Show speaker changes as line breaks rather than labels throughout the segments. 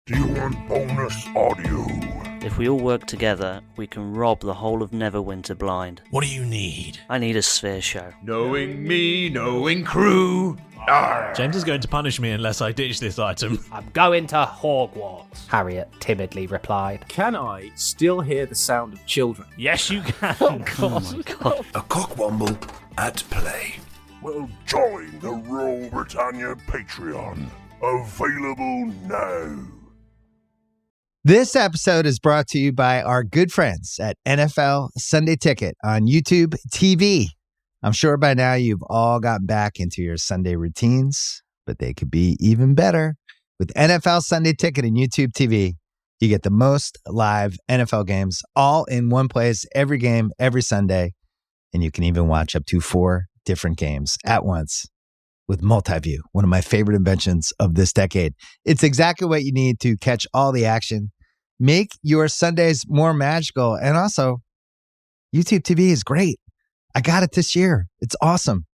Do you want bonus audio?
If we all work together, we can rob the whole of Neverwinter blind.
What do you need?
I need a sphere show.
Knowing me, knowing crew. Arr.
James is going to punish me unless I ditch this item.
I'm going to Hogwarts, Harriet timidly replied.
Can I still hear the sound of children?
Yes, you can.
Oh my god.
A cockwomble at play.
Well, join the Royal Britannia Patreon. Available now.
This episode is brought to you by our good friends at NFL Sunday Ticket on YouTube TV. I'm sure by now you've all gotten back into your Sunday routines, but they could be even better. With NFL Sunday Ticket and YouTube TV, you get the most live NFL games all in one place, every game, every Sunday, and you can even watch up to 4 different games at once with Multiview, one of my favorite inventions of this decade. It's exactly what you need to catch all the action. Make your Sundays more magical. And also, YouTube TV is great. I got it this year. It's awesome.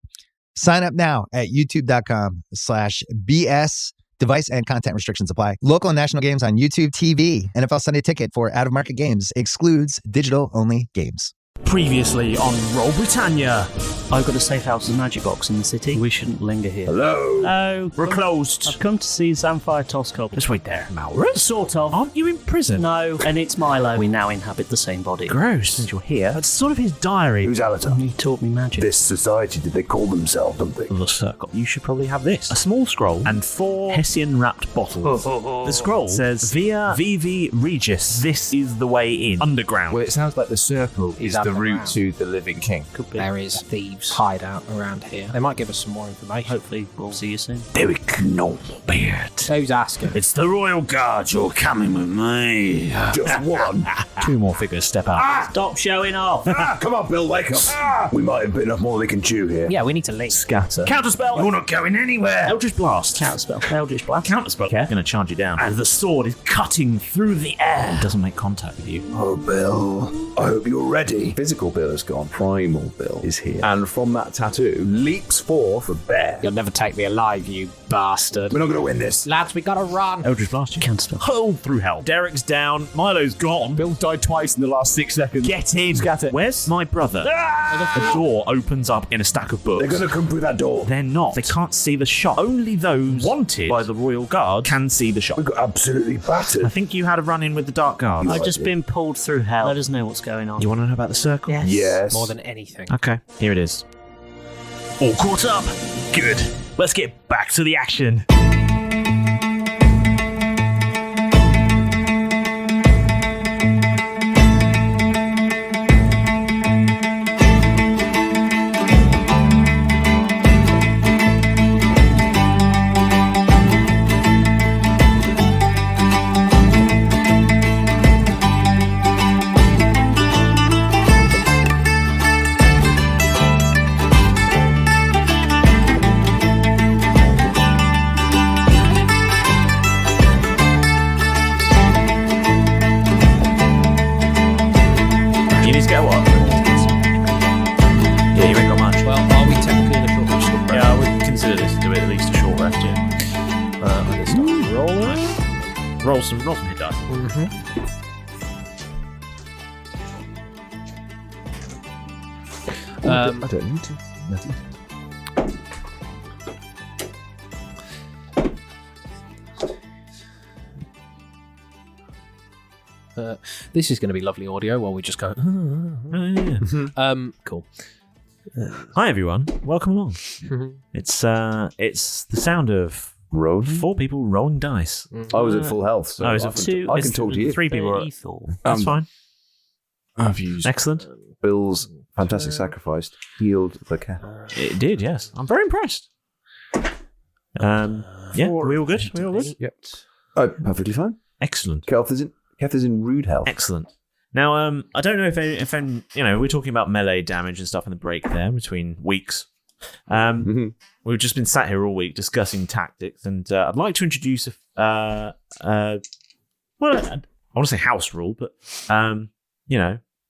Sign up now at youtube.com/BS. Device and content restrictions apply. Local and national games on YouTube TV. NFL Sunday Ticket for out-of-market games excludes digital-only games.
Previously on Roll Britannia.
I've got a safe house and magic box in the city. We shouldn't linger here.
Hello.
Oh,
We're closed.
I've come to see Samphire Toscob.
Just wait there. Maurus?
Sort of.
Aren't you in prison?
No, and it's Milo. We now inhabit the same body.
Gross. Since you're here, that's sort of his diary.
Who's Alatar?
He taught me magic.
This society, did they call themselves something?
The circle. You should probably have this. A small scroll and 4 Hessian-wrapped bottles. The scroll says, Via Vivi Regis. This is the way in. Underground.
Well, it sounds like the circle is the route to the living king.
Could be.
There is thieves hideout around here. They might give us some more information.
Hopefully, we'll see you soon.
Derek Nobeard.
Who's asking?
It's the Royal Guard. You're coming with me.
Just one.
2 more figures step out.
Stop showing off.
Come on, Bill, wake up. We might have bit enough more than we can chew here.
Yeah, we need to leave.
Scatter. Counterspell. You're not going anywhere. Eldritch Blast.
Counterspell. Eldritch Blast.
Counterspell. Okay. Going to charge you down. And the sword is cutting through the air. Doesn't make contact with you.
Oh, Bill, I hope you're ready. Physical Bill is gone. Primal Bill is here. And from that tattoo, leaps forth a bear.
You'll never take me alive, you bastard.
We're not going to win this.
Lads, we gotta run.
Eldritch Blast. You counterspell. Hold through hell. Derek's down. Milo's gone.
Bill's died twice in the last 6 seconds.
Get in.
Scatter.
Where's my brother? A door opens up in a stack of books.
They're going to come through that door.
They're not. They can't see the shop. Only those wanted by the Royal Guard can see the shop.
We got absolutely battered.
I think you had a run-in with the Dark Guard.
I've just been pulled through hell. Let us know what's going on.
You want to know about the circle?
Yes.
Yes.
More than anything.
Okay, here it is. All caught up? Good. Let's get back to the action. Roll some hit dice.
I don't need to.
This is going to be lovely audio while we just go. Cool.
Hi everyone, welcome along. It's the sound of 4 people rolling dice.
I was at full health, so
I
I can talk to you.
3 people. That's fine.
I've used
Excellent.
Bill's fantastic sacrifice healed the cat.
It did, yes. I'm very impressed. Yeah, we all good? We all good?
Yep.
Oh, perfectly fine.
Excellent.
Keth is in rude health.
Excellent. Now, I don't know if we're talking about melee damage and stuff in the break there between weeks. We've just been sat here all week discussing tactics, and I'd like to introduce I want to say house rule, but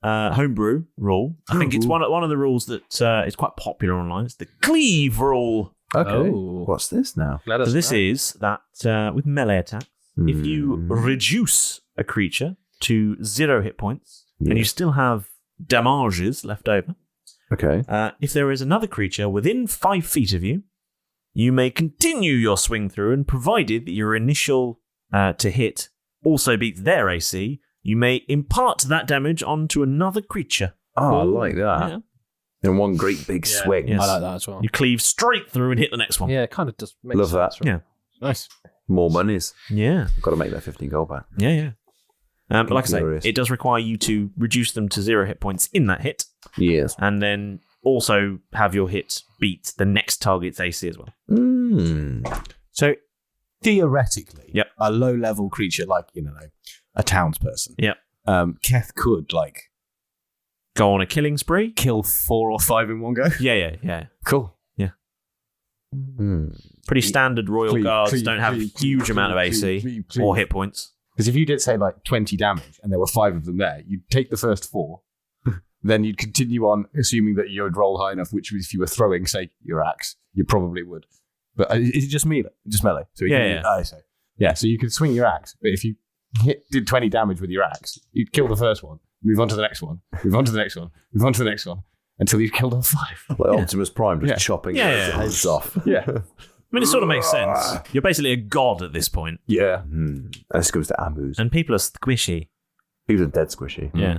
homebrew rule. I think it's one of the rules that is quite popular online. It's the cleave rule.
Okay. What's this now?
So this is that with melee attacks, if you reduce a creature to 0 hit points, and you still have damages left over,
Okay.
if there is another creature within 5 feet of you, you may continue your swing through, and provided that your initial to hit also beats their AC, you may impart that damage onto another creature.
Oh, I like that.
Yeah.
In one great big swing.
Yes.
I like that as well.
You cleave straight through and hit the next one.
Yeah, it kind of just makes
Love that.
sense, right?
Yeah.
Nice.
More monies.
Yeah.
Got to make that 15 gold back.
Yeah. But like I
Glorious.
say, it does require you to reduce them to 0 hit points in that hit,
Yes.
and then also have your hit beat the next target's AC as well.
So theoretically,
Yep.
a low-level creature like a townsperson,
Yep.
Keth could
Go on a killing spree.
kill 4 or 5 in one go.
Yeah.
Cool.
Pretty standard royal
Cleave,
guards
cleave,
don't have
cleave,
a huge
cleave,
amount of
cleave,
AC
cleave, cleave.
or hit points.
Because if you did say 20 damage and there were 5 of them there, you'd take the first 4. Then you'd continue on, assuming that you'd roll high enough, which if you were throwing, say, your axe, you probably would. But is it just melee? Just melee? So so you could swing your axe, but if you did 20 damage with your axe, you'd kill the first one, move on to the next one, move on to the next one, move on to the next one, until you've killed all 5.
Like Optimus Prime just chopping heads off.
Yeah.
I mean, it sort of makes sense. You're basically a god at this point,
Yeah.
This goes to Amus.
and people are squishy.
He was dead squishy.
Yeah.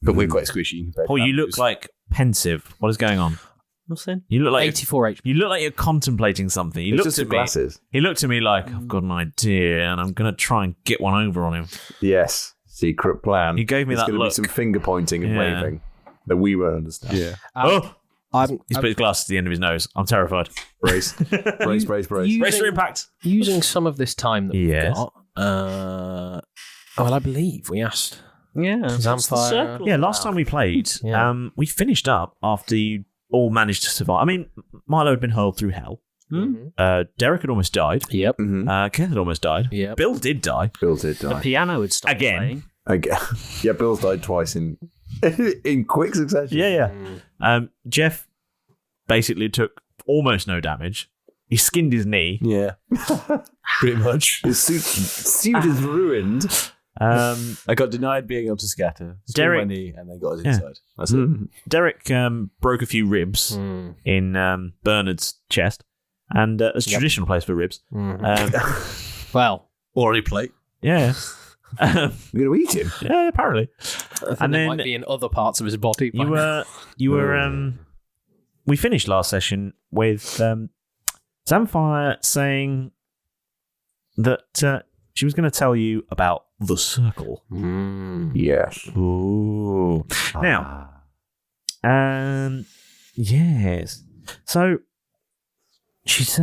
But we're quite squishy. compared
Paul,
to
you
that.
look like pensive. What is going on?
Nothing.
You look like
84 HP.
you look like you're contemplating something. He
It's
looked
just
at
the
me.
glasses.
He looked at me like, I've got an idea, and I'm going to try and get one over on him.
Yes. Secret plan.
He gave me
There's
that
gonna
look.
be some finger pointing and
Yeah.
waving that we won't understand.
Yeah.
He's put his glasses to the end of his nose. I'm terrified.
Brace. brace.
Brace for impact.
Using some of this time that
Yes.
we've got, I believe we asked
Yeah.
Zampire.
Yeah, last time we played,
Yeah.
we finished up after you all managed to survive. I mean, Milo had been hurled through hell. Derek had almost died.
Yep.
Keth had almost died.
Yep.
Bill did die.
Bill did
The
die.
piano would stop
Again.
playing.
Again. Yeah, Bill's died twice in quick succession.
Yeah. Jeff basically took almost no damage. He skinned his knee.
Yeah. Pretty much.
His suit is ruined.
I got denied being able to scatter.
Derek-
my knee and they got us inside. That's it.
Derek broke a few ribs in Bernard's chest, and it's a traditional place for ribs.
Well,
Already plate.
Yeah.
We're going to eat him.
Yeah, apparently. And
it
then
might be in other parts of his body.
you were we finished last session with Zampire saying that she was going to tell you about the circle.
Yes.
Ooh. Now, yes. So she's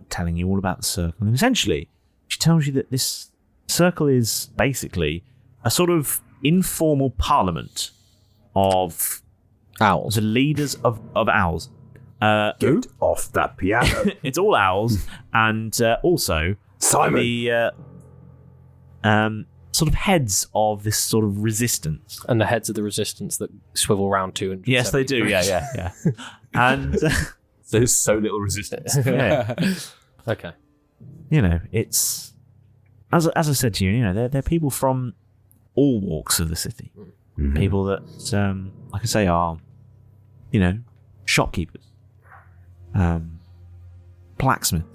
telling you all about the circle, and essentially, she tells you that this circle is basically a sort of informal parliament of
owls.
the leaders of owls.
Get off that piano.
It's all owls, and also
Simon.
the sort of heads of this sort of resistance.
And the heads of the resistance that swivel round 200.
Yes, they do. Yeah. And
There's so little resistance.
yeah,
Okay.
you know, it's as I said to you, you know, they're people from all walks of the city. People that, like I say, are, you know, shopkeepers, blacksmiths,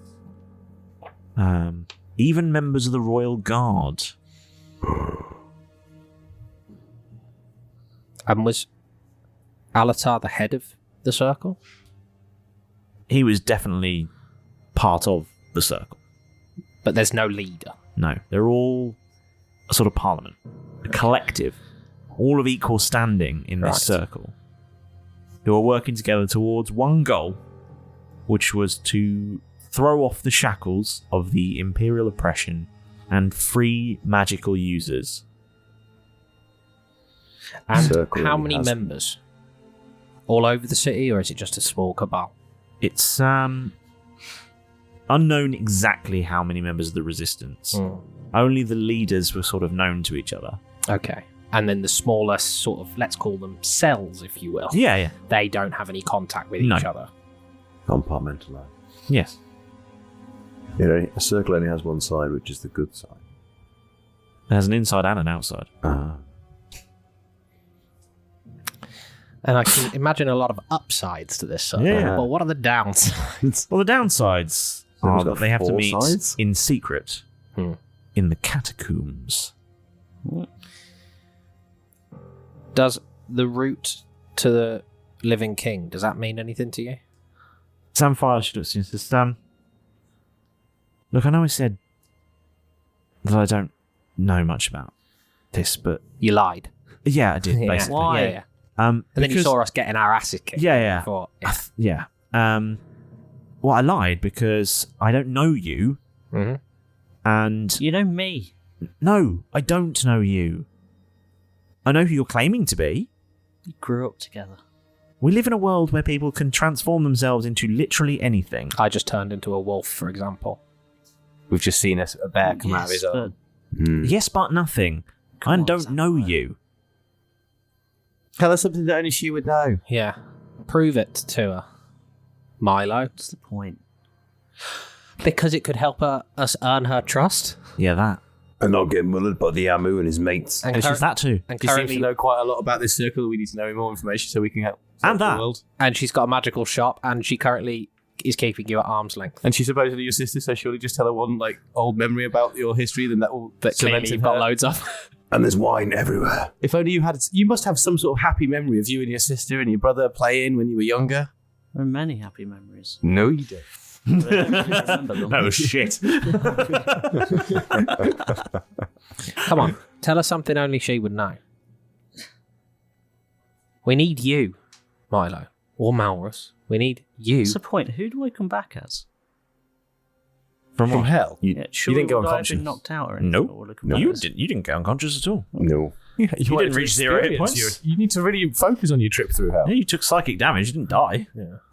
even members of the royal guard.
And was Alatar the head of the circle?
He was definitely part of the circle.
But there's no leader.
No, they're all a sort of parliament, a collective, all of equal standing in this circle, who are working together towards one goal, which was to throw off the shackles of the imperial oppression and free magical users.
And
Circle
how
really
many
has-
members? All over the city, or is it just a small cabal?
It's unknown exactly how many members of the resistance. Only the leaders were sort of known to each other.
Okay. And then the smaller sort of, let's call them cells, if you will.
Yeah.
They don't have any contact with
No.
each other.
Compartmentalized.
Yes.
A circle only has one side, which is the good side.
It has an inside and an outside.
And I can imagine a lot of upsides to this circle.
Yeah.
But what are the downsides?
Well, the downsides are that they have to
4
meet
sides?
in secret in the catacombs.
Does the route to the living king, does that mean anything to you?
Samphire, she looks into Sam. Look, I know I said that I don't know much about this, but
You lied.
yeah, I did basically.
Why? Yeah. And then you
because-
saw us getting our asses kicked.
Yeah.
You thought,
Yeah. Well, I lied because I don't know you, and
You know me.
no, I don't know you. I know who you're claiming to be.
We grew up together.
We live in a world where people can transform themselves into literally anything.
I just turned into a wolf, for example.
We've just seen a bear come out of his
Yes,
own.
but
Yes, but nothing. I
on,
don't know you.
Tell us something that only she would know.
Yeah. Prove it to her. Milo.
what's the point?
Because it could help us earn her trust.
Yeah, that.
And not get mullered by the Amu and his mates.
And,
It's just that too.
and
She seems
currently,
to know quite a lot about this circle. We need to know more information so we can help
And
save
that.
the world.
and she's got a magical shop, and she currently is keeping you at arm's length.
And she's supposedly your sister, so surely just tell her one old memory about your history, then that will
That
cement
clearly
in
you've got
her.
loads of.
And there's wine everywhere.
If only you must have some sort of happy memory of you and your sister and your brother playing when you were younger.
There are many happy memories.
No, you don't.
But I don't remember them.
Oh shit.
Come on, tell us something only she would know. We need you, Milo, or Malrus. We need you.
What's the point? Who do I come back as?
From hell.
Yeah, sure,
didn't go
would I have
unconscious.
been knocked out or anything?
Nope.
Or would I come back
You
as-
didn't get unconscious at all.
No.
Yeah,
You
wanted
didn't
to
reach 0 hit
experience
points.
You need to really focus on your trip through hell.
Yeah, you took psychic damage. You didn't die.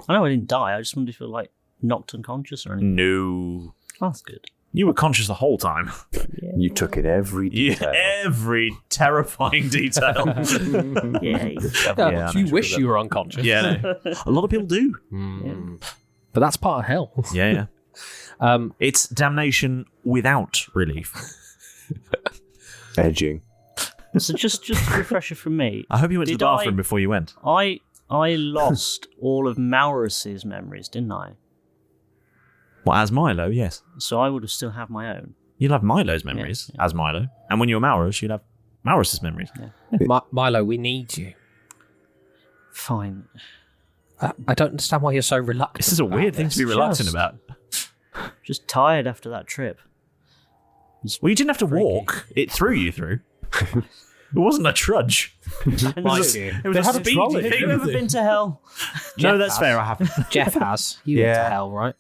I know I didn't die. I just wondered if you were like knocked unconscious or anything.
No.
Oh, that's good.
You were conscious the whole time.
You took it every detail.
Every terrifying detail.
Yeah.
Yeah,
you wish you were unconscious.
Yeah, no. A lot of people do.
But that's part of hell.
Yeah. It's damnation without relief.
Edging.
So just a refresher from me.
I hope you went to
Did
the bathroom before you went.
I lost all of Malrus's memories, didn't I?
Well, as Milo, yes.
So I would have still have my own.
You'll have Milo's memories as Milo. And when you're Malrus, you'll have Malrus's memories.
Milo, we need you.
Fine.
I don't understand why you're so reluctant.
This is a weird thing to be reluctant
Just-
about.
Just tired after that trip.
Well, you didn't have to walk. It threw you through. It wasn't a trudge. It was a speedy
Have
thing.
you ever been to hell?
No, that's fair. I haven't.
Jeff has. You went to hell, right?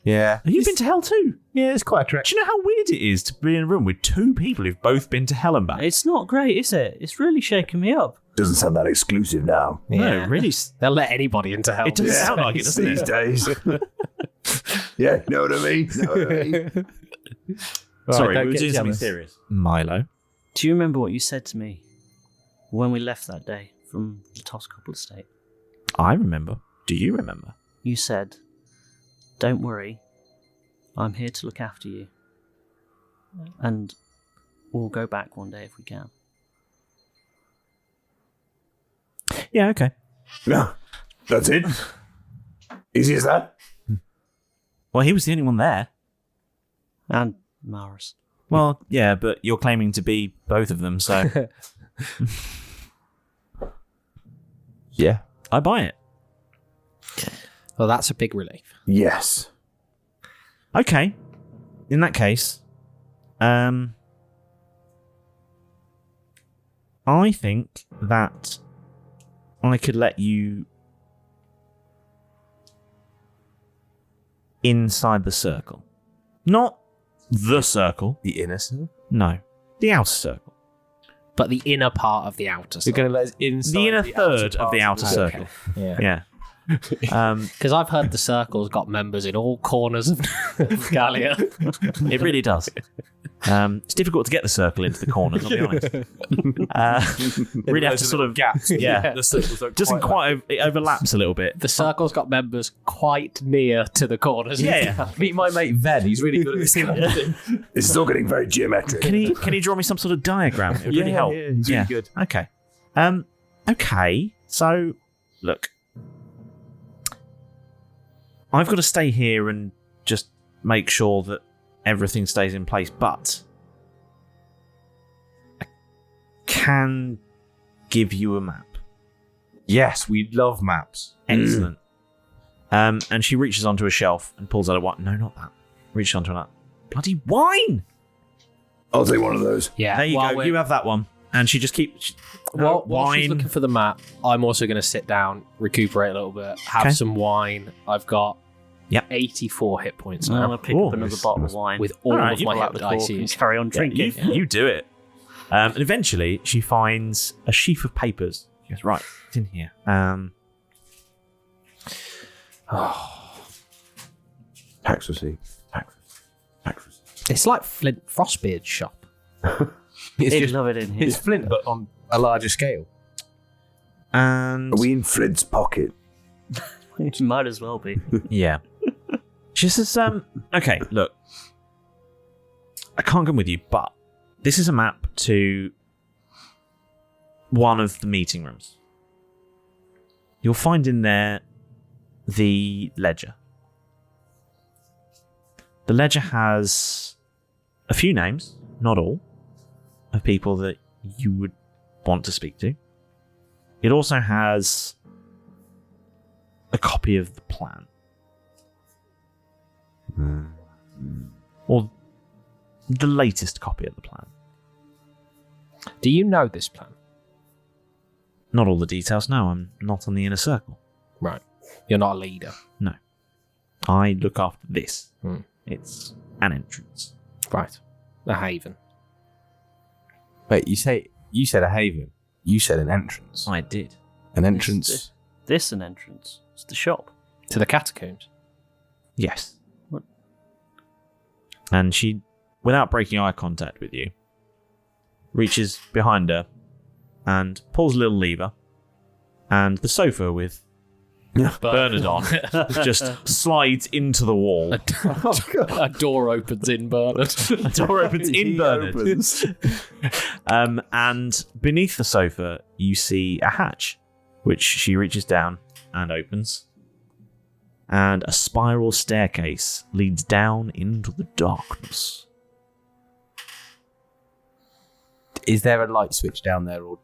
Yeah.
Have you been to hell too?
Yeah, it's quite a trek.
Do you know how weird it is to be in a room with two people who've both been to hell and back?
It's not great, is it? It's really shaking me up.
Doesn't sound that exclusive now.
No, really.
They'll let anybody into hell.
It doesn't sound like it, doesn't
These
it?
days. Yeah, know what I mean? Know what I mean?
Sorry,
don't
we were
get
doing something
jealous.
serious. Milo.
Do you remember what you said to me when we left that day from the Toss Couple Estate?
I remember. Do you remember?
You said, "Don't worry, I'm here to look after you. And we'll go back one day if we can."
Yeah, okay.
No, that's it. Easy as that.
Well, he was the only one there.
And Maris.
Well, yeah, but you're claiming to be both of them, so
Yeah.
I buy it.
Well, that's a big relief.
Yes.
Okay. In that case, I think that I could let you inside the circle. Not the circle.
The inner circle?
No. The outer circle.
But the inner part of the outer
You're
circle.
going to let us inside
The inner
outer
third of
part
the outer circle.
Yeah.
Yeah.
Because I've heard the circle's got members in all corners of Gallia.
It really does. It's difficult to get the circle into the corners, I'll be honest. Really have to sort of
gaps.
Yeah.
The circles don't
doesn't quite it overlaps a little bit.
The circle's got members quite near to the corners.
Yeah.
Meet my mate Ven. He's really good at this.
It's still getting very geometric.
Can he draw me some sort of diagram? It would really help.
Yeah, he's really good.
Okay. Okay. So, look, I've got to stay here and just make sure that everything stays in place, but I can give you a map.
Yes, we love maps.
Excellent. And she reaches onto a shelf and pulls out a wine. No, not that. Reaches onto that bloody wine.
I'll take one of those.
Yeah.
There you go. You have that one. And she just keeps
While
wine.
she's looking for the map, I'm also going to sit down, recuperate a little bit, have some wine. I've got 84 hit points
I'm
now.
going to pick up another bottle of wine.
With all
Alright,
of
you
my
Pull out
hit
the cork
dice
and
used.
carry on drinking.
You do it. And eventually, she finds a sheaf of papers. She goes, right, it's in here.
Tax receipt. Tax receipt.
It's like Flint Frostbeard's shop.
They'd love it in here.
It's Flint, but on a larger scale.
And
Are we in Flint's pocket?
Might as well be.
yeah. She says, okay, look. I can't come with you, but this is a map to one of the meeting rooms. You'll find in there the ledger. The ledger has a few names, not all, of people that you would want to speak to. It also has a copy of the plan. Or the latest copy of the plan.
Do you know this plan?
Not all the details, no, I'm not on the inner circle.
Right. You're not a leader.
No. I look after this.
Hmm.
It's an entrance.
Right. A haven.
Wait, you said a haven. You said an entrance.
I did.
An entrance.
This an entrance. It's the shop.
To the catacombs.
Yes.
What?
And she, without breaking eye contact with you, reaches behind her and pulls a little lever, and the sofa with Bernard on just slides into the wall.
A door opens in Bernard.
A door opens in Bernard. And beneath the sofa, you see a hatch, which she reaches down and opens. And a spiral staircase leads down into the darkness.
Is there a light switch down there, or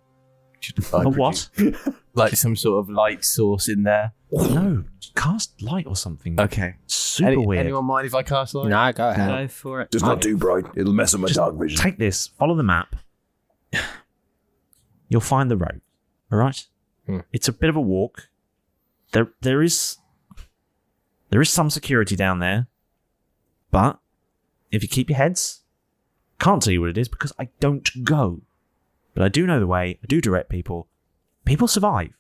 A what?
like some sort of light source in there?
No, cast light or something.
Okay.
Super weird.
Anyone mind if I cast light?
No, go ahead.
Go for it.
Just not too bright. It'll mess with my dark vision.
Take this, follow the map. You'll find the road. All right? It's a bit of a walk. There is some security down there, but if you keep your heads, can't tell you what it is because I don't go. But I do know the way. I do direct people. People survive.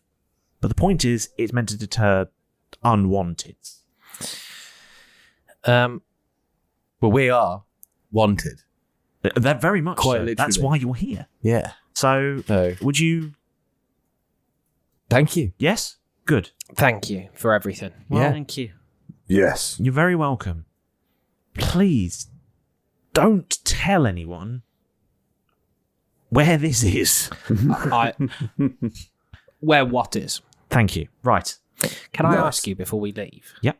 But the point is, it's meant to deter unwanteds.
Well, we are wanted.
They're very much
Quite
so.
literally.
That's why you're here.
Yeah.
So, would you...
Thank you.
Yes? Good.
Thank you for everything.
Well,
Yeah.
thank you.
Yes.
You're very welcome. Please, don't tell anyone where this is.
Where what is?
Thank you. Right.
Can I
Yes.
ask you before we leave?
Yep.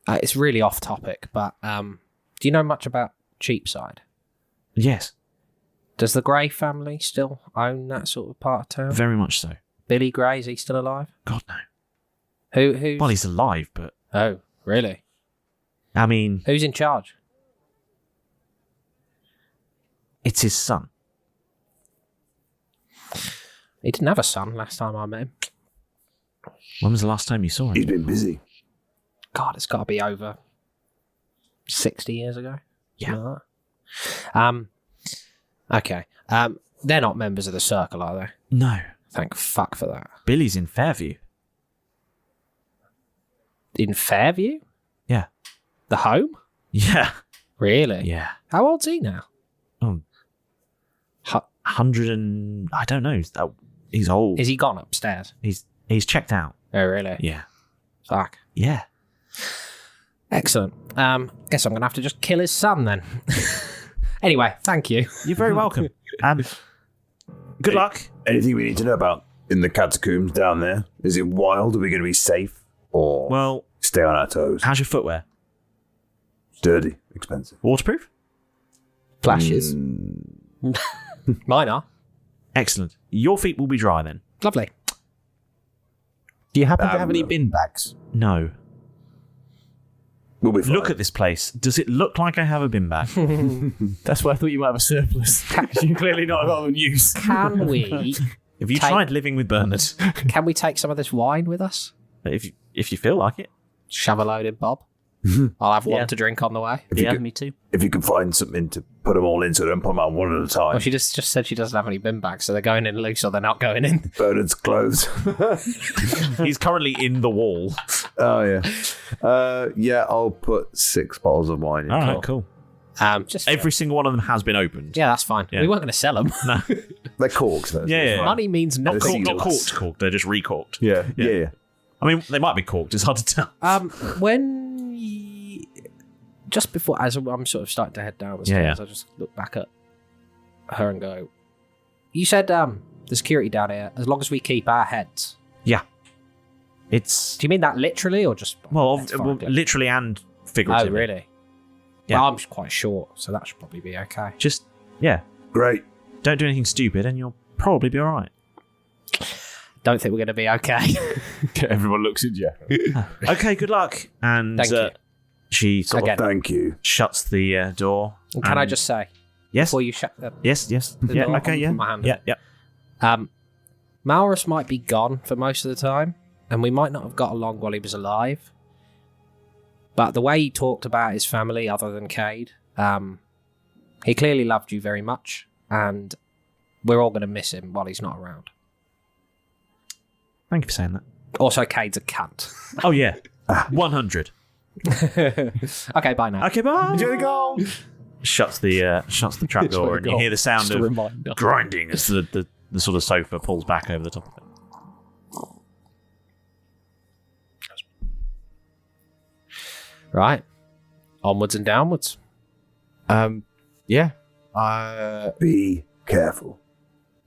It's really off topic, but do you know much about Cheapside?
Yes,
Does the Gray family still own that sort of part of town?
very much so.
Billy Gray, is he still alive?
God, no.
Who's...
Well, he's alive, but,
Oh, really?
I mean,
Who's in charge?
it's his son.
He didn't have a son last time I met him.
When was the last time you saw
He's
him?
been busy.
God, it's got to be over 60 years ago.
Yeah.
Something like that. Okay. They're not members of the Circle, are they?
No.
Thank fuck for that.
Billy's in Fairview.
In Fairview?
Yeah.
The home?
Yeah.
Really?
Yeah.
How old's he now?
100 and... I don't know. He's old.
Is he gone upstairs?
He's checked out.
Oh, really?
Yeah.
Fuck.
Yeah.
Excellent. Guess I'm going to have to just kill his son then. Anyway, thank you.
You're very welcome. Good luck.
Anything we need to know about in the catacombs down there? Is it wild? Are we going to be safe? Or stay on our toes?
How's your footwear?
Sturdy. Expensive.
Waterproof?
Flashes. Mine are.
Excellent. Your feet will be dry then.
Lovely.
Do you happen to have any bin bags?
No.
We'll be fine.
Look at this place. Does it look like I have a bin bag?
That's why I thought you might have a surplus. You're clearly not a lot of use.
Can we...
Have you tried living with Bernard?
Can we take some of this wine with us?
If you feel like it.
Shove a load in, Bob. I'll have one to drink on the way.
Me too.
If you can find something to put them all in so they don't put them on one at a time.
Well, she just said she doesn't have any bin bags, so they're going in loose or they're not going in.
Bernard's clothes.
He's currently in the wall.
Oh, yeah. Yeah, I'll put 6 bottles of wine in.
All right, cool.
Just
Every single one of them has been opened.
Yeah, that's fine.
Yeah.
We weren't going to sell them.
No.
They're corked, though.
Yeah.
Money means
Not
nothing.
corked. They're just recorked.
Yeah.
I mean, they might be corked. It's hard to tell.
Just before, as I'm sort of starting to head down the stairs, I just look back at her and go, you said the security down here, as long as we keep our heads.
Yeah. It's...
Do you mean that literally or just...
literally and figuratively.
Oh, really?
Yeah.
Well, I'm quite short, so that should probably be okay.
Just, yeah.
Great.
Don't do anything stupid and you'll probably be all right.
Don't think we're going to be okay.
Everyone looks at you.
Okay, good luck. And
Thank you.
she sort
Again.
of
Thank you.
shuts the door.
And can I just say,
Yes?
before you shut the
Yes. Yeah,
door,
okay,
I'll
yeah.
put my hand
Yeah.
Malrus might be gone for most of the time, and we might not have got along while he was alive. But the way he talked about his family, other than Cade, he clearly loved you very much, and we're all going to miss him while he's not around.
Thank you for saying that.
Also, Cade's a cunt.
Oh, yeah. 100.
Okay, bye now.
Okay, bye.
Enjoy the goal.
Shuts the trap door and you hear the sound of grinding as the sort of sofa pulls back over the top of it.
Right. Onwards and downwards.
Yeah.
Be careful.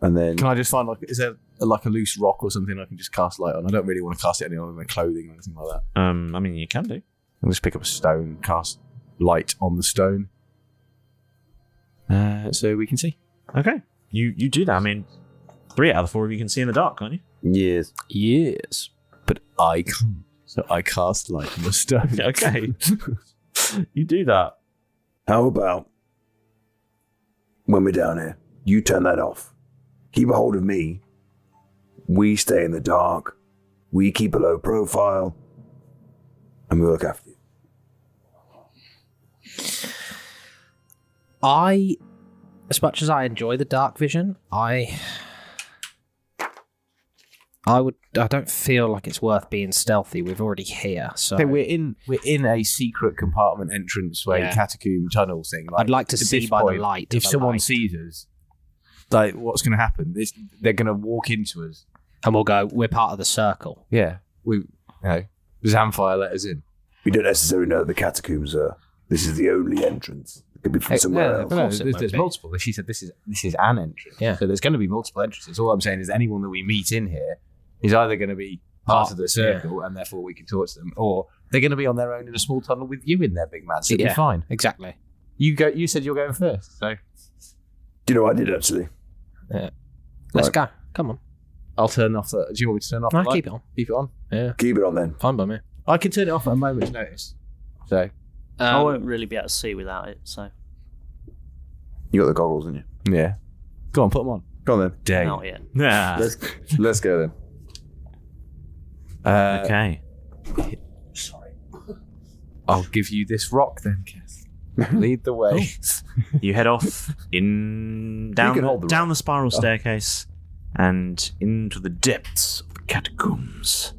And then...
Can I just find, is there a loose rock or something I can just cast light on? I don't really want to cast it on my clothing or anything like that.
I mean, you can do.
I'll just pick up a stone, cast light on the stone. So we can see.
Okay. You do that. I mean, 3 out of the 4 of you can see in the dark, can't you?
Yes.
Yes. But I can't. So I cast light on the stone.
Okay. You do that.
How about when we're down here, you turn that off. Keep a hold of me. We stay in the dark. We keep a low profile. And we look after you.
As much as I enjoy the dark vision, I don't feel like it's worth being stealthy. We're already here, so
So we're in a secret compartment entranceway, catacomb tunnel thing.
I'd like to see by the light.
If someone sees us, like, what's going to happen? They're going to walk into us,
and we'll go, we're part of the circle.
Yeah, Zamfire let us in.
We don't necessarily know that the catacombs are. This is the only entrance. It could be from somewhere else.
There's multiple. She said this is an entrance.
Yeah.
So there's going to be multiple entrances. All I'm saying is anyone that we meet in here is either going to be part of the circle and therefore we can talk to them, or they're going to be on their own in a small tunnel with you in there, big man. So it'll be fine.
Exactly.
You said you're going first, so
Do you know what I did actually?
Yeah. Let's go. Come on.
I'll turn off the. Do you want me to turn off?
No,
the light?
keep it on.
Keep it on.
Yeah.
Keep it on then.
Fine by me.
I can turn it off at a moment's notice. So
I won't really be able to see without it, so
You got the goggles, didn't you?
yeah, go on, put them on.
Go on then.
Dang.
not yet.
Yeah.
Let's go then.
Okay.
Sorry. I'll give you this rock then, Keth. Lead the way.
You head off down
can hold the
down the spiral staircase and into the depths of the catacombs.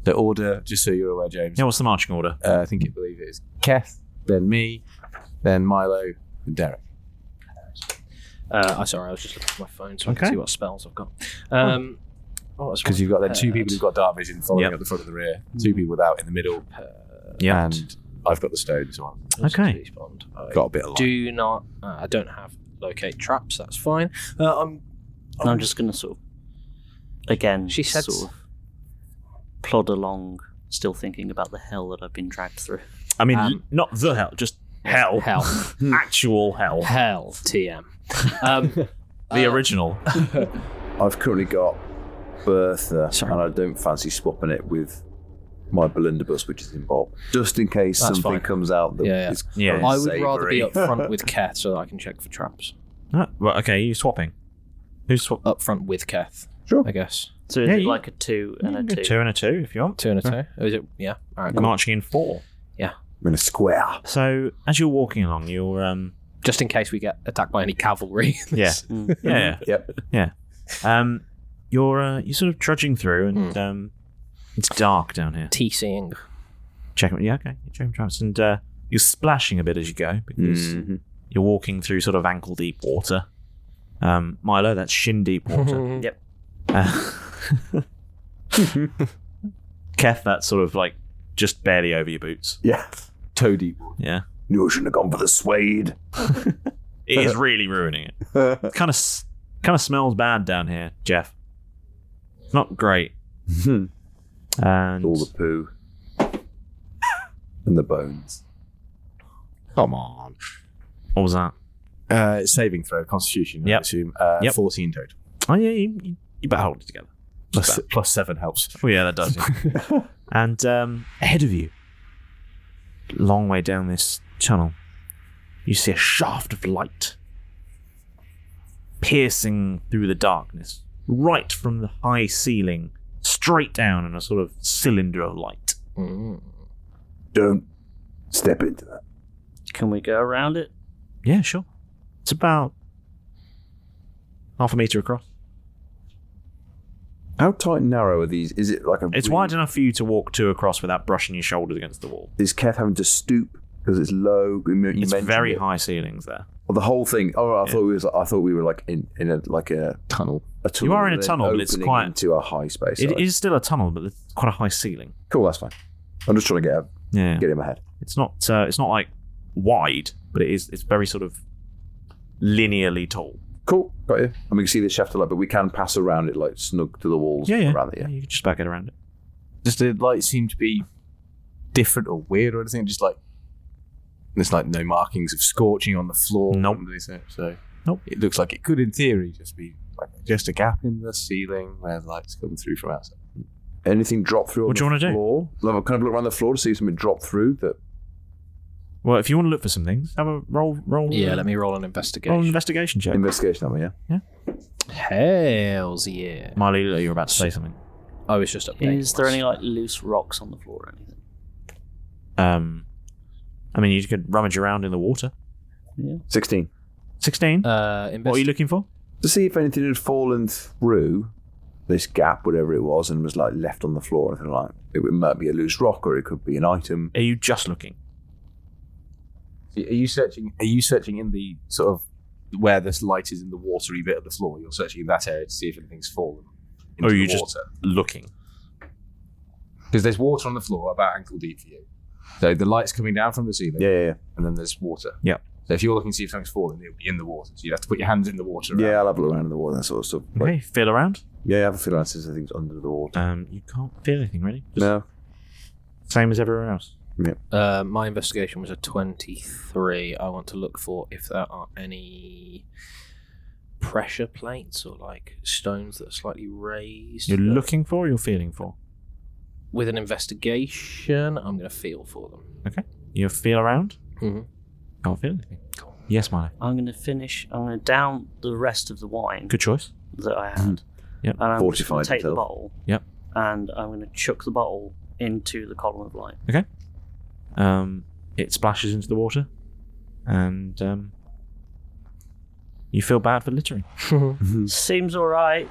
The order, just so you're aware, James.
Yeah, what's the marching order?
I believe it is Keth, then me, then Milo, and Derek.
Sorry, I was just looking at my phone so I can see what spells I've got.
Because you've got then 2 people who've got dark vision following up the front of the rear, 2 people without in the middle, and I've got the stone as well.
Okay.
Got a bit of light.
I don't have locate traps, that's fine.
I'm just going to sort of, again,
she said
sort of plod along, still thinking about the hell that I've been dragged through.
I mean, not the hell, just hell. Actual hell.
Hell, TM.
The original.
I've currently got Bertha, and I don't fancy swapping it with my blunderbuss, which is in Bob, just in case something comes out that is
I would rather be up front with Keth so that I can check for traps.
Well, okay, you're swapping. Who's
Up front with Keth,
Sure.
I guess.
So is it like a 2 and a 2?
2 and a 2 if you want.
2 and a 2? Is it? Yeah. All right, cool.
Marching in 4.
Yeah.
We're in a square.
So as you're walking along, you're
just in case we get attacked by any cavalry.
yeah.
Yep.
Yeah. You're sort of trudging through, and it's dark down here.
TCing.
Checking, you're checking traps, and you're splashing a bit as you go because you're walking through sort of ankle deep water. Milo, that's shin deep water.
Yep.
Keth, that's sort of like just barely over your boots.
Yeah.
Toe deep.
Yeah.
You shouldn't have gone for the suede.
It is really ruining it. It kind of smells bad down here, Jeff. It's not great. And
All the poo. And the bones.
Come on.
what was that?
Saving throw, Constitution, I assume. 14 total.
Oh yeah, you better hold it together.
Plus 7 helps.
Oh yeah, that does. Yeah. And ahead of you, long way down this tunnel, you see a shaft of light piercing through the darkness, right from the high ceiling, straight down in a sort of cylinder of light.
Don't step into that.
Can we go around it?
Yeah, sure. It's about half a metre across.
How tight and narrow are these? Is it like a...
It's wide enough for you to walk 2 across without brushing your shoulders against the wall.
Is Keth having to stoop because it's low?
It's very high ceilings there.
Well, the whole thing. Oh, I thought we were like in a
Tunnel.
a tunnel.
You are in a tunnel, but it's
opening
quite
into a high space.
It is still a tunnel, but it's quite a high ceiling.
Cool. That's fine. I'm just trying to get in my head.
It's not like wide, but it's very sort of linearly tall.
Cool. Got you. And we can see the shaft of light, but we can pass around it, like snug to the walls around it.
Yeah, you can just back it around it.
Does the light seem to be different or weird or anything? Just like there's like no markings of scorching on the floor.
Nope.
So
nope.
It looks like it could, in theory, just be like just a gap in the ceiling where the light's coming through from outside.
Anything drop through?
What do you want to do?
Floor? Like, kind of look around the floor to see if something drop through. That.
Well, if you want to look for some things, have a roll.
Yeah, let me roll an investigation.
Roll an investigation check.
Investigation, are we? Yeah.
Hells yeah.
Marley, you're about to say something.
I was just updating.
Is there any like loose rocks on the floor or anything?
I mean, you could rummage around in the water.
Yeah.
16.
16. What are you looking for?
To see if anything had fallen through this gap, whatever it was, and was like left on the floor or anything like that. It might be a loose rock, or it could be an item.
Are you just looking?
Are you searching in the sort of where this light is in the watery bit of the floor? You're searching in that area to see if anything's fallen into
Or are you
the
just
water.
looking?
Because there's water on the floor about ankle deep for you. So the light's coming down from the ceiling.
Yeah.
And then there's water.
Yeah.
So if you're looking to see if something's fallen, it'll be in the water. So you'd have to put your hands in the water. around.
Yeah, I'll have a look around in the water and that sort of stuff.
Okay, feel around.
Yeah, I have a feeling that says things under the water.
You can't feel anything really. Just
No.
Same as everywhere else.
My investigation was a 23. I want to look for if there are any pressure plates or like stones that are slightly raised.
You're looking for or you're feeling for?
With an investigation, I'm going to feel for them.
Okay. You feel around?
Mm-hmm.
Can't feel anything. Cool. Yes, Miley.
I'm going to down the rest of the wine
Good choice.
that I had.
Yep.
And I'm just going
Fortified
to take the
yourself.
bottle.
Yep.
And I'm going to chuck the bottle into the column of light.
Okay. It splashes into the water, and you feel bad for littering.
Seems alright.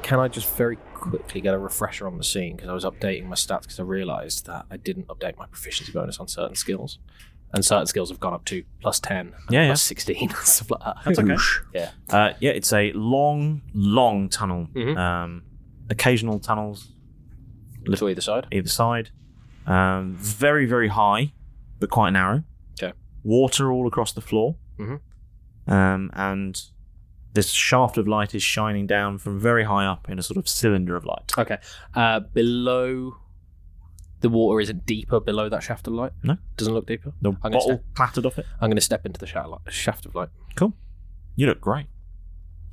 Can I just very quickly get a refresher on the scene? Because I was updating my stats because I realised that I didn't update my proficiency bonus on certain skills. And certain skills have gone up to plus 10, plus 16, stuff like that.
That's okay.
Yeah.
Yeah, it's a long tunnel. Occasional tunnels
To either side.
either side. Very, very high, but quite narrow.
Okay.
Water all across the floor. And this shaft of light is shining down from very high up in a sort of cylinder of light.
Okay. Below, the water isn't deeper below that shaft of light?
No.
Doesn't look deeper?
The bottle clattered off it.
I'm going to step into the shaft of light.
Cool. You look great.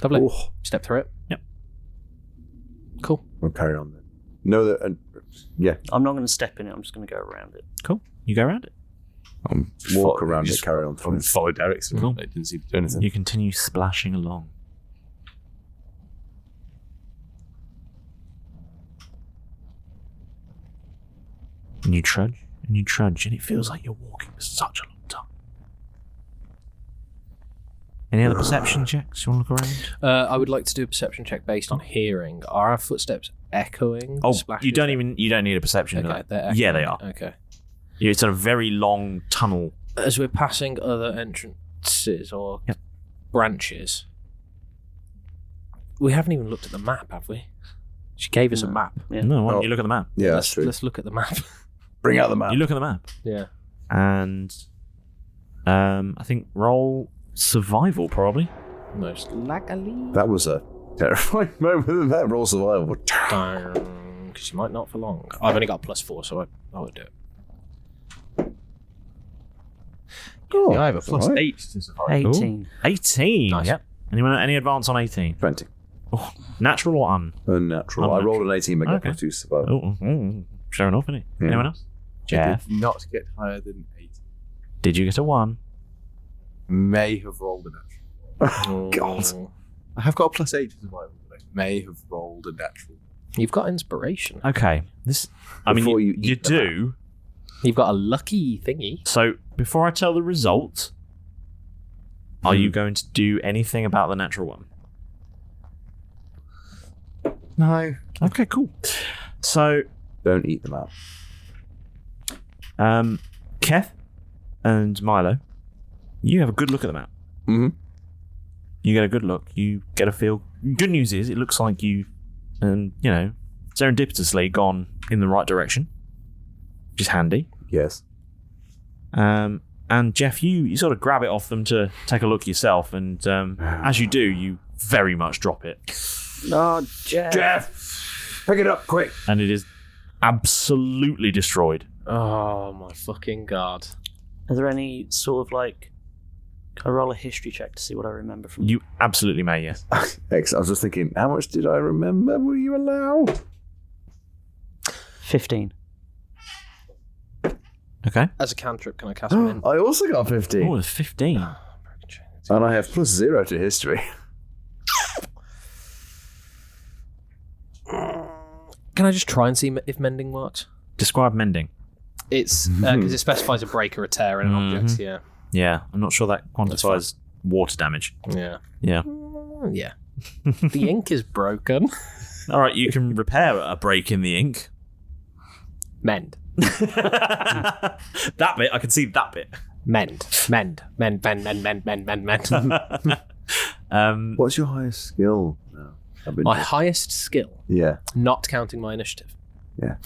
Lovely.
Ooh.
Step through it.
Yep.
Cool.
We'll carry on then. No, that. Yeah.
I'm not going to step in it. I'm just going to go around it.
Cool. You go around it.
Walk around it, carry on through.
Follow Derek's.
Cool.
I didn't see to do anything.
You continue splashing along. And you trudge, and it feels like you're walking for such a long time. Any other perception checks you want to look around?
I would like to do a perception check based on hearing. Are our footsteps echoing?
Oh,
splashes?
you don't need a perception for
Okay,
that.
they're
Yeah,
echoing.
they are.
Okay.
It's a very long tunnel.
As we're passing other entrances or branches, we haven't even looked at the map, have we? She gave us a map.
Yeah.
No, why don't you look at the map?
Yeah, that's true.
Let's look at the map.
Bring out the map.
You look at the map,
Yeah.
and I think roll survival probably.
Most likely.
That was a terrifying moment. That roll survival.
Because you might not for long. I've only got +4, so I would do it.
Oh,
I have a plus
alright.
8 to survive.
18.
18.
Nice.
Yep. Anyone? Any advance on 18?
20.
Oh, natural or un?
Unnatural. I rolled an 18, but
Okay.
got +2 survival.
Sure enough, isn't it?
Yeah.
Anyone else?
I
Jeff,
did not get higher than 8.
did you get a 1?
May have rolled a natural.
God.
I have got a plus 8 to survival, but I may have rolled a natural.
You've got inspiration.
Okay. I mean,
Before
you
you eat the
do.
You've got a lucky thingy.
So before I tell the result, are you going to do anything about the natural one?
No.
Okay, cool. So,
Don't eat the map.
Keth and Milo, you have a good look at the map.
Mm-hmm.
You get a good look. You get a feel. Good news is, it looks like you, serendipitously gone in the right direction, which is handy.
Yes.
And Jeff, you sort of grab it off them to take a look yourself, and as you do, you very much drop it,
No, Jeff.
Jeff! Pick it up, quick!
and it is absolutely destroyed.
Oh my fucking god.
Are there any sort of like... Can I roll a history check to see what I remember from...
You absolutely may, yes.
Excellent. I was just thinking, how much did I remember? Will you allow?
15.
Okay.
As a cantrip, can I cast Mend?
I also got 15.
Oh, it's 15.
And I have +0 to history.
Can I just try and see if mending works?
Describe mending.
It's because it specifies a break or a tear in an object. Yeah.
Yeah, I'm not sure that quantifies water damage.
Yeah.
Yeah.
Yeah. The ink is broken.
All right, you can repair a break in the ink.
Mend.
That bit, I can see that bit.
Mend.
What's your highest skill now?
My highest skill,
Yeah.
not counting my initiative.
Yeah.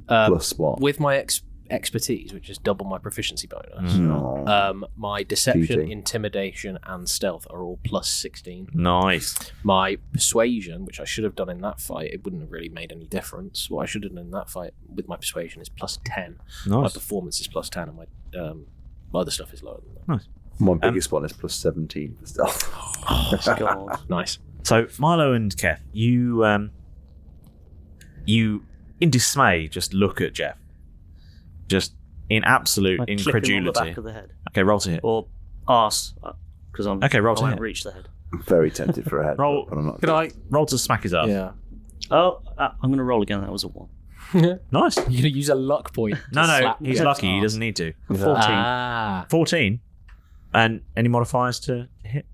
Plus what?
With my expertise, which is double my proficiency bonus,
Oh.
my deception,
Cheating.
intimidation, and stealth are all +16.
Nice.
My persuasion, which I should have done in that fight, it wouldn't have really made any difference. What I should have done in that fight with my persuasion is +10. My
Nice.
performance is +10, and my other stuff is lower than that.
Nice.
My biggest one is +17 for stealth.
God.
Nice.
So, Milo and Keth, you in dismay just look at Jeff. Just in absolute
I clip him on the
incredulity.
back of the head.
Okay, roll to hit.
Or arse, because I'm...
Okay, roll
I
to
won't
hit.
reach the head.
I'm very tempted for a head.
Roll.
But I'm not.
Can I?
Roll to smack his ass.
Yeah.
Oh, I'm going to roll again. That was a 1.
Nice.
You're gonna use a luck point. to
No,
slap
he's
Jeff's
lucky. He
arse.
doesn't need to.
14.
Ah.
14. And any modifiers to hit?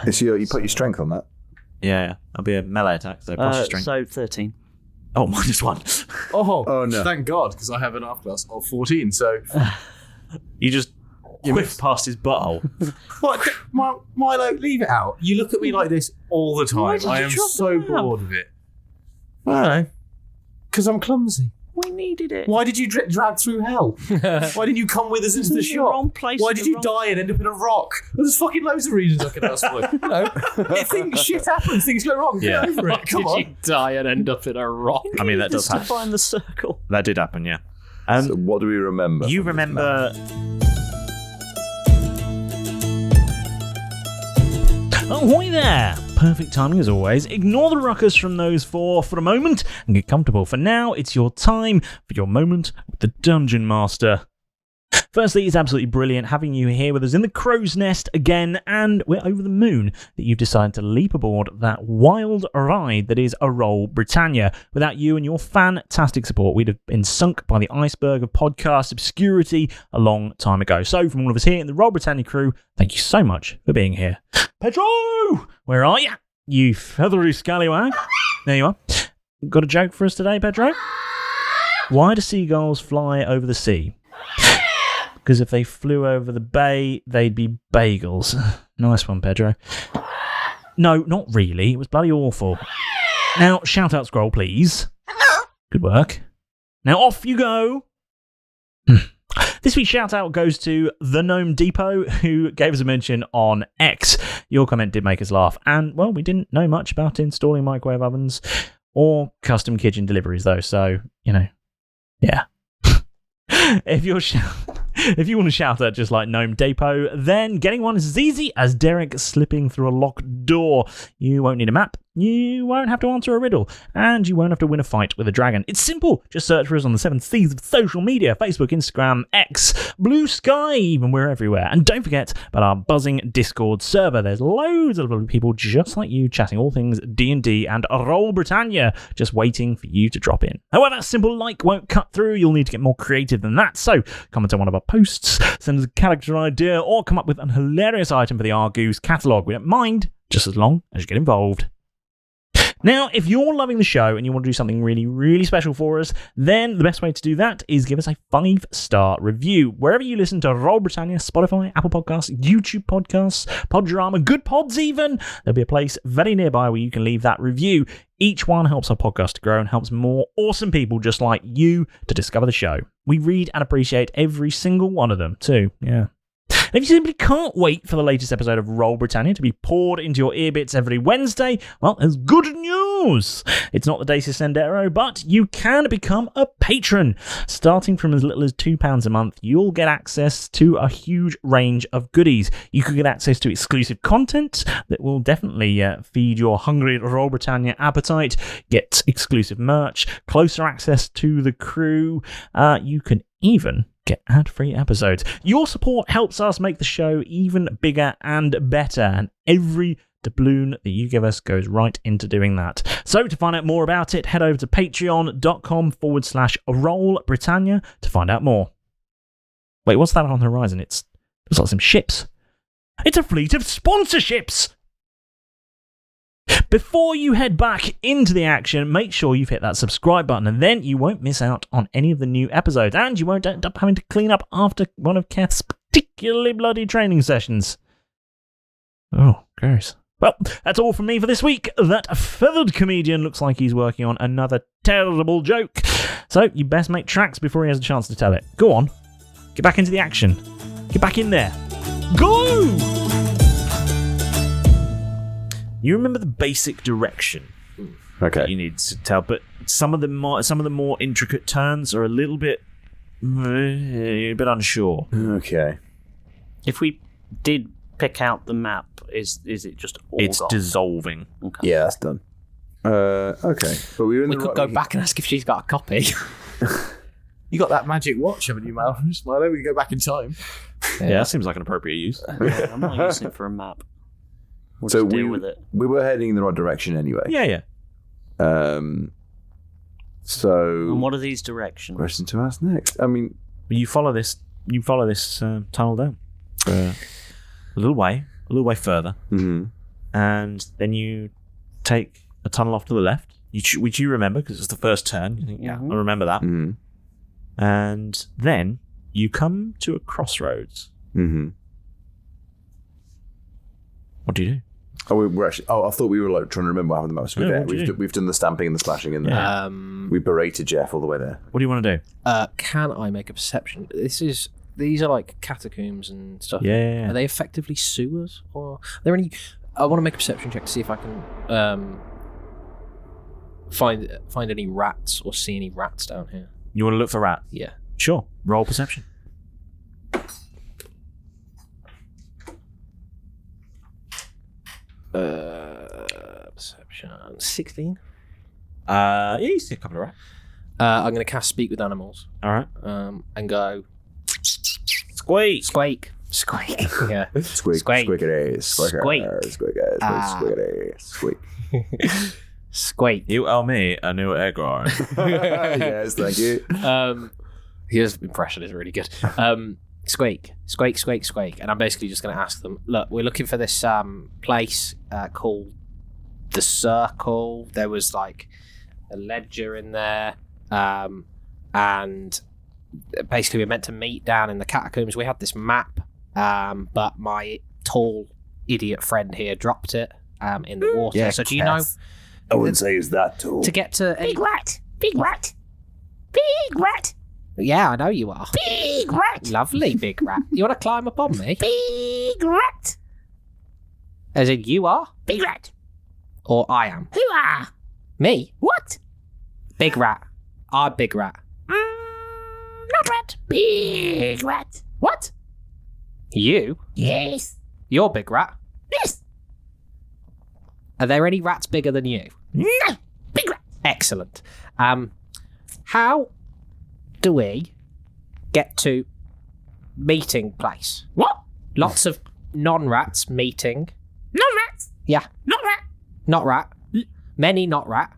It's you put your strength on that.
Yeah, that'll be a melee attack, so plus your strength.
So 13.
Oh, -1.
Oh,
Oh, no.
Thank God, because I have an half class of 14, so
You just whiff past his butthole.
What? Milo, leave it out. You look at me like this all the time. I am so bored of it. I don't know. Because I'm clumsy.
We needed it.
Why did you drag through hell? Why didn't you come with us into the shop?
Wrong place.
Why did you die and end up in a rock? There's fucking loads of reasons I could ask for. Shit happens. Things go wrong.
Yeah.
Get over it. Come on.
Did you die and end up in a rock?
I mean, that does
to
happen.
find the circle.
That did happen, yeah.
So what do we remember?
You
from this
remember... Ahoy there! Perfect timing as always. Ignore the ruckus from those four for a moment and get comfortable. For now, it's your time for your moment with the Dungeon Master. Firstly, it's absolutely brilliant having you here with us in the crow's nest again, and we're over the moon that you've decided to leap aboard that wild ride that is a Roll Britannia. Without you and your fantastic support, we'd have been sunk by the iceberg of podcast obscurity a long time ago. So, from all of us here in the Roll Britannia crew, thank you so much for being here. Pedro! Where are you? You feathery scallywag. There you are. Got a joke for us today, Pedro? Why do seagulls fly over the sea? Because if they flew over the bay, they'd be bagels. Nice one, Pedro. No, not really. It was bloody awful. Now, shout out Scroll, please. Good work. Now, off you go. This week's shout out goes to the Gnome Depot, who gave us a mention on X. Your comment did make us laugh. And, well, we didn't know much about installing microwave ovens or custom kitchen deliveries, though. So, yeah. If you want to shout out just like Gnome Depot, then getting one is as easy as Derek slipping through a locked door. You won't need a map, you won't have to answer a riddle, and you won't have to win a fight with a dragon. It's simple. Just search for us on the 7 C's of social media: Facebook, Instagram, X, Blue Sky, even we're everywhere. And don't forget about our buzzing Discord server. There's loads of lovely people just like you chatting all things D&D and Roll Britannia, just waiting for you to drop in. However, a simple like won't cut through. You'll need to get more creative than that. So comment on one of our posts, send us a character idea, or come up with an hilarious item for the Argoose catalogue. We don't mind, just as long as you get involved. Now, if you're loving the show and you want to do something really, really special for us, then the best way to do that is give us a 5-star review. Wherever you listen to Roll Britannia, Spotify, Apple Podcasts, YouTube Podcasts, Poddrama, Good Pods even, there'll be a place very nearby where you can leave that review. Each one helps our podcast to grow and helps more awesome people just like you to discover the show. We read and appreciate every single one of them too, yeah. And if you simply can't wait for the latest episode of Roll Britannia to be poured into your earbits every Wednesday, well, there's good news. It's not the Dacia Sendero, but you can become a patron. Starting from as little as £2 a month, you'll get access to a huge range of goodies. You could get access to exclusive content that will definitely feed your hungry Roll Britannia appetite, get exclusive merch, closer access to the crew. You can even get ad-free episodes. Your support helps us make the show even bigger and better, and every doubloon that you give us goes right into doing that. So to find out more about it, head over to patreon.com/Roll Britannia to find out more. Wait, what's that on the horizon? It's like some ships. It's a fleet of sponsorships! Before you head back into the action, make sure you've hit that subscribe button, and then you won't miss out on any of the new episodes, and you won't end up having to clean up after one of Keth's particularly bloody training sessions. Oh, gross. Well, that's all from me for this week. That feathered comedian looks like he's working on another terrible joke, so you best make tracks before he has a chance to tell it. Go on, get back into the action. Get back in there. Go! You remember the basic direction that you need to tell, but some of the more intricate turns are a little bit unsure.
Okay.
If we did pick out the map, is it just all
It's
gone?
dissolving.
Okay.
Yeah, that's done. Okay. But we
could go back and ask if she's got a copy.
You got that magic watch, haven't you, Mal? We can go back in time.
Yeah, that seems like an appropriate use.
Yeah, I'm not using it for a map. We'll
So
just deal with it.
we were heading in the right direction anyway.
Yeah.
So
And what are these directions?
question to ask next. I mean,
You follow this tunnel down for a little way further, and then you take a tunnel off to the left, which you remember because it's the first turn. You think, yeah, I remember that. And then you come to a crossroads.
Mm-hmm.
What do you do?
Oh, we're actually. Oh, I thought we were like trying to remember what happened the most. We're
No,
there.
what do you do?
We've done the stamping and the splashing and we berated Jeff all the way there.
What do you want to do?
Can I make a perception? These are like catacombs and stuff.
Yeah.
Are they effectively sewers, or are there any? I want to make a perception check to see if I can find any rats or see any rats down here.
You want to look for rats?
Yeah.
Sure. Roll perception.
Perception 16.
Yeah, you see a couple of rats.
I'm going to cast Speak with Animals.
All right.
And go
Squeak.
squeak. Yeah.
Squeak,
Squeak.
squeakity,
Squeak.
squeakity, squeak.
Squeak.
You owe me a new egg roll.
Yes, thank you.
His impression is really good. Squeak, squeak, squeak, squeak. And I'm basically just going to ask them, look, we're looking for this place called The Circle. There was like a ledger in there. And basically we're meant to meet down in the catacombs. We had this map, but my tall idiot friend here dropped it in the water.
Yeah,
so do you know...
I wouldn't say it's that tall.
To get to...
Big rat! Big rat! Big rat!
Yeah, I know you are.
Big rat!
Lovely, big rat. You want to climb up on me?
Big rat!
As in you are?
Big rat!
Or I am?
Who are?
Me?
What?
Big rat. I'm big rat.
Not rat. Big rat. What?
You?
Yes.
You're big rat.
Yes.
Are there any rats bigger than you?
No. Big rat.
Excellent. How do we get to meeting place?
What?
Lots of non-rats meeting.
No rats.
Yeah.
Not rat.
Not rat. Many not rat.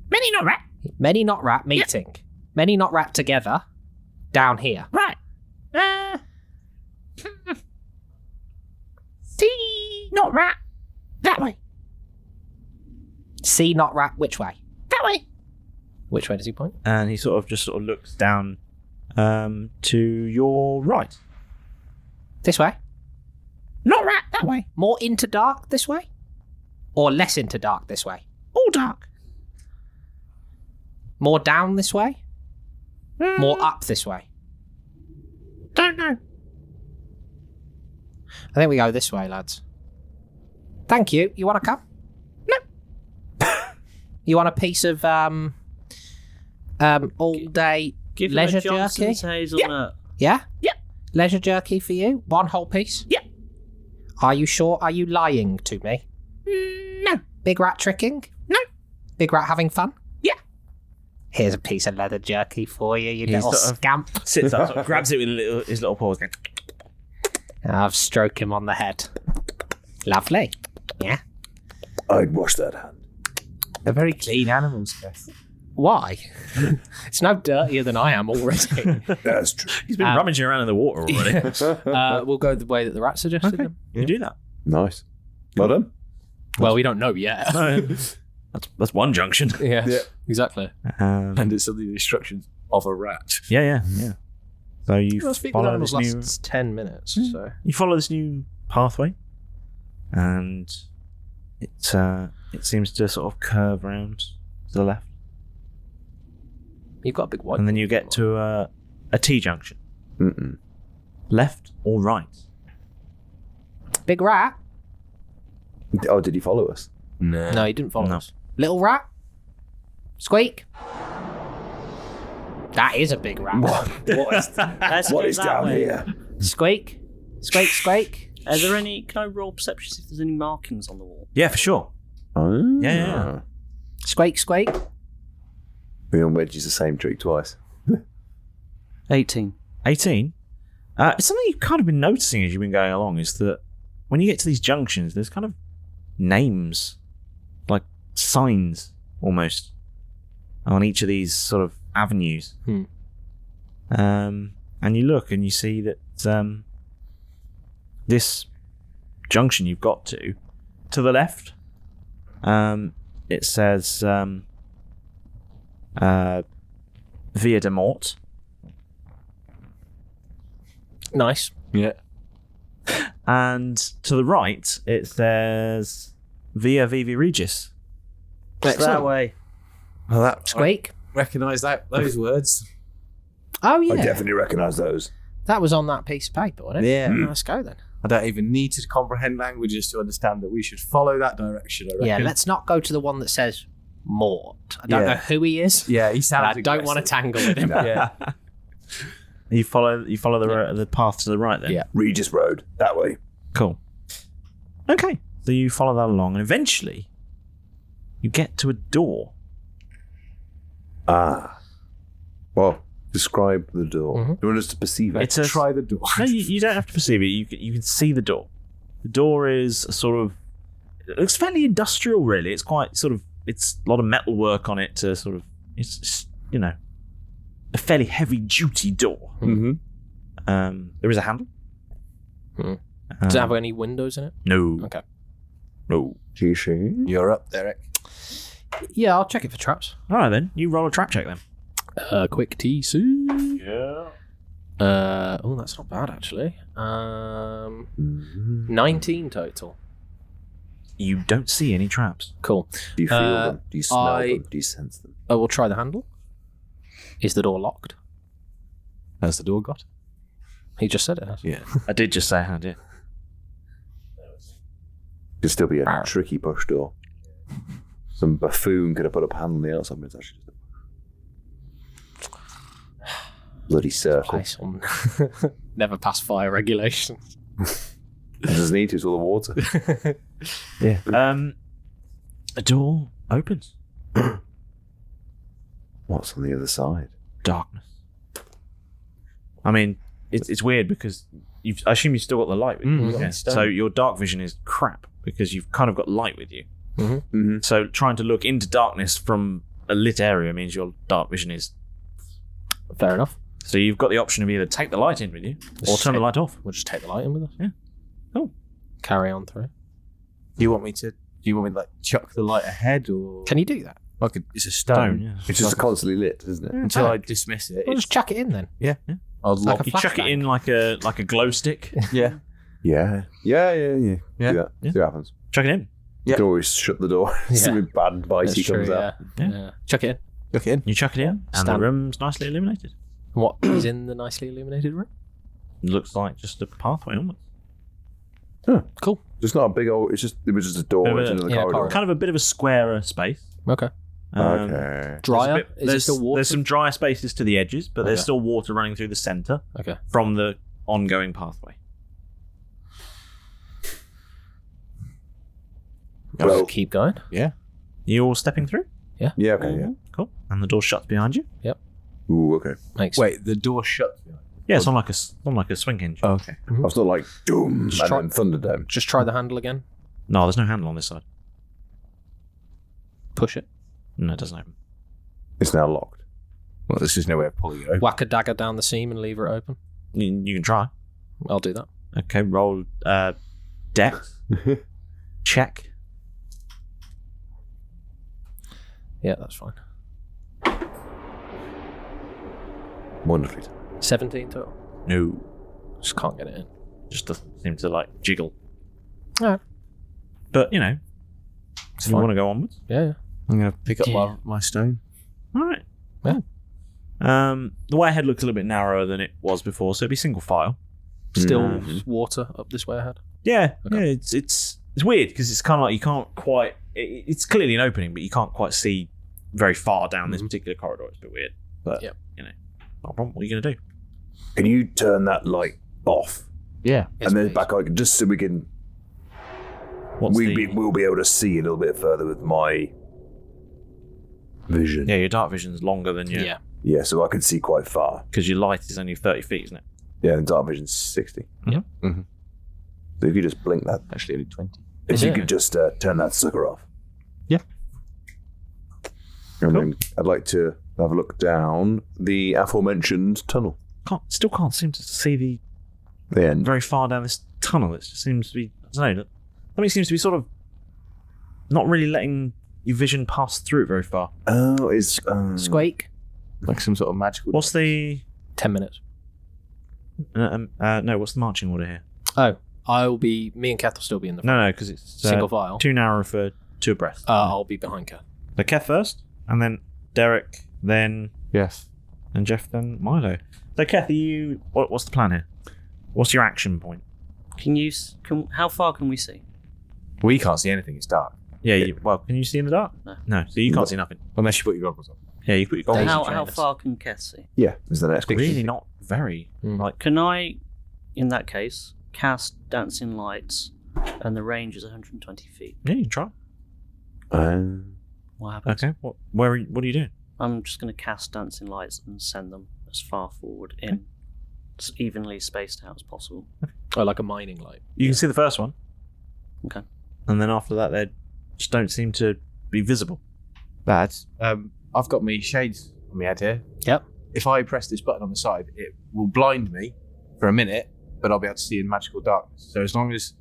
Many not rat.
Many not rat meeting. Many not rat together down here.
Right. See, not rat. That way.
See not rat which way?
That way.
Which way does he point?
And he sort of looks down to your right.
This way?
Not rat. That way.
More into dark this way? Or less into dark this way?
All dark.
More down this way? More up this way?
Don't know.
I think we go this way, lads. Thank you. You want to come?
No.
You want a piece of all day
Give
leisure
him a Johnson's
jerky?
hazelnut.
Yeah?
Yeah.
Leisure jerky for you? One whole piece?
Yeah.
Are you sure? Are you lying to me?
No.
Big rat tricking?
No.
Big rat having fun?
Yeah.
Here's a piece of leather jerky for you, you
He's
little
sort of-
scamp.
Sits up, sort of grabs it with his little paws. Going,
I'll stroke him on the head. Lovely. Yeah.
I'd wash that hand.
They're very clean animals, Beth.
Why? It's no dirtier than I am already.
That's true.
He's been rummaging around in the water already.
We'll go the way that the rat suggested.
Okay.
Them.
You do that.
Nice. Well done.
Well, we don't know yet.
No, that's one junction.
Yeah, exactly.
And it's the instructions of a rat.
Yeah. So you
Well, speak with
follow
animals
this new.
lasts 10 minutes, so...
You follow this new pathway, and it seems to sort of curve round to the left,
You've got a big white...
and then you get to a T junction.
Mm-mm.
Left or right?
Big rat?
Oh, did he follow us?
No, he didn't follow
No.
us. Little rat? Squeak? That is a big rat.
Let's
What
go
is
that
down
way.
here?
Squeak? Squeak, squeak?
Are there any? Can I roll perception see if there's any markings on the wall?
Yeah, for sure.
Oh.
Yeah.
Squeak, squeak?
We on wedges the same trick twice.
18.
18. It's something you've kind of been noticing as you've been going along is that when you get to these junctions, there's kind of names, like signs almost, on each of these sort of avenues. And you look and you see that this junction you've got to the left, it says Via de Mort.
Nice.
Yeah.
And to the right, it says Via Vivi Regis.
It's that way.
Well, that
Squeak.
recognise those words.
Oh, yeah.
I definitely recognise those.
That was on that piece of paper, wasn't it?
Yeah.
Let's go then.
I don't even need to comprehend languages to understand that we should follow that direction. I reckon.
Yeah, let's not go to the one that says Mort. I don't know who he is.
Yeah, he
And
sounds.
I don't want to tangle with him.
Yeah.
You follow the path to the right then?
Yeah.
Regis Road, that way.
Cool. Okay. So you follow that along, and eventually you get to a door.
Ah. Well, describe the door.
Mhm.
Do you want us to perceive it?
It's a
Try the door.
No, you don't have to perceive it. You can see the door. The door is a sort of. It looks fairly industrial, really. It's quite sort of. It's a lot of metal work on it to sort of. It's a fairly heavy duty door.
Mm-hmm.
There is a handle.
Does it have any windows in it?
No.
Okay.
No.
You're up, Derek.
Yeah, I'll check it for traps.
All right then. You roll a trap check then.
Quick TC.
Yeah.
Oh, that's not bad actually. 19 total.
You don't see any traps.
Cool.
Do you feel them? Do you smell
I-
them? Do you sense them?
Oh, we'll try the handle. Is the door locked?
Has the door got?
He just said it has.
Yeah.
I did just say I had it.
Could still be a tricky push door. Some buffoon could have put a panel on the outside, but it's actually just a bloody circle.
Place on never pass fire regulations.
It doesn't need to, it's all the water.
Yeah. A door opens.
What's on the other side?
Darkness. I mean, it's weird because I assume you've still got the light with you. Yeah. So your dark vision is crap because you've kind of got light with you.
Mm-hmm.
So trying to look into darkness from a lit area means your dark vision is.
Fair enough.
So you've got the option of either take the light in with you or turn the light off.
We'll just take the light in with us.
Yeah. Cool.
Carry on through.
Do you want me to like chuck the light ahead or?
Can you do that?
Like it's a stone.
Yeah.
It's just constantly lit, isn't it?
Until I dismiss it.
We'll just chuck it in then.
I'll
like
lock
a
You chuck it in like a glow stick.
Yeah.
Yeah.
Yeah.
Do that.
Yeah.
See what happens.
Chuck it in.
You can always shut the door. Something bad and bitey comes out.
Yeah.
Chuck it in.
Look in.
You chuck it in, and the
Stand.
room's nicely illuminated.
What is in the nicely illuminated room?
Looks like just a pathway onwards.
Cool.
It's not a big old. It was just a door
Bit of
into
a-
the corridor.
Kind of a bit of a squarer space.
Okay.
Okay.
Drier? Is it
There's
still water?
There's some drier spaces to the edges, but there's
Okay.
still water running through the centre
Okay.
from the ongoing pathway.
Well,
Keep going.
You all stepping through?
yeah, okay, yeah.
Cool. And the door shuts behind you?
Ooh, okay.
Makes
Wait, the door shuts.
Yeah, it's on like a swing hinge.
Oh, okay.
I was not like doom
Just
and
try-
then Thunderdome.
Just try the handle again.
No, there's no handle on this side.
Push it.
No, it doesn't open.
It's now locked.
Well, this is no way of pulling it open.
Whack a dagger down the seam and leave it open.
You can try.
I'll do that.
Okay, roll dex. Check.
Yeah, that's fine.
Wonderfully done.
17 total.
No.
Just can't get it in.
Just doesn't seem to like jiggle.
Alright.
But, you know, if you
fine.
want to go onwards.
Yeah.
I'm going to pick up my stone.
All right.
Yeah.
The way ahead looks a little bit narrower than it was before, so it'd be single file.
Still water up this way ahead.
Yeah,
Okay.
yeah. It's weird because it's kind of like you can't quite. It's clearly an opening, but you can't quite see very far down this particular corridor. It's a bit weird, but
Yep.
you know, not a problem. What are you gonna do?
Can you turn that light off
Yeah.
and then back on, just so we can?
What's
we'll be able to see a little bit further with my vision.
Yeah, your dark vision's longer than your.
Yeah.
Yeah, so I can see quite far.
Because your light is only 30 feet, isn't it?
Yeah, and dark vision's 60.
Yep.
Mhm.
So if you just blink that,
Actually, only 20.
if
Is
you
it?
could just turn that sucker off.
Yeah.
And then I'd like to have a look down the aforementioned tunnel.
Still can't seem to see
The end.
very far down this tunnel. It just seems to be. I don't know. Something seems to be sort of not really letting your vision pass through it very far.
Oh, it's
Squeak.
Like some sort of magical.
What's the?
10 minutes.
No, what's the marching order here?
Oh, me and Keth will still be in the
No, because it's
single file.
2 narrow for 2 abreast.
I'll be behind Keth.
So Kev first, and then Derek, then
Yes.
and Jeff, then Milo. So Kev, what's the plan here? What's your action point?
How far can we see?
We can't see anything. It's dark.
Yeah, can you see in the dark?
No.
So you can't see nothing.
Unless you put your goggles on.
Yeah, you put your goggles on.
How far can Keth see?
Yeah, is the next question.
Really not very. Like,
Can I, in that case, cast Dancing Lights, and the range is 120 feet?
yeah, you can try.
What happens?
Okay, what are you doing?
I'm just going to cast Dancing Lights and send them as far forward in, as evenly spaced out as possible.
Oh, like a mining light.
You can see the first one.
Okay.
And then after that, they just don't seem to be visible.
Lads, I've got me shades on my head here.
Yep.
If I press this button on the side, it will blind me for a minute, but I'll be able to see in magical darkness. So as long as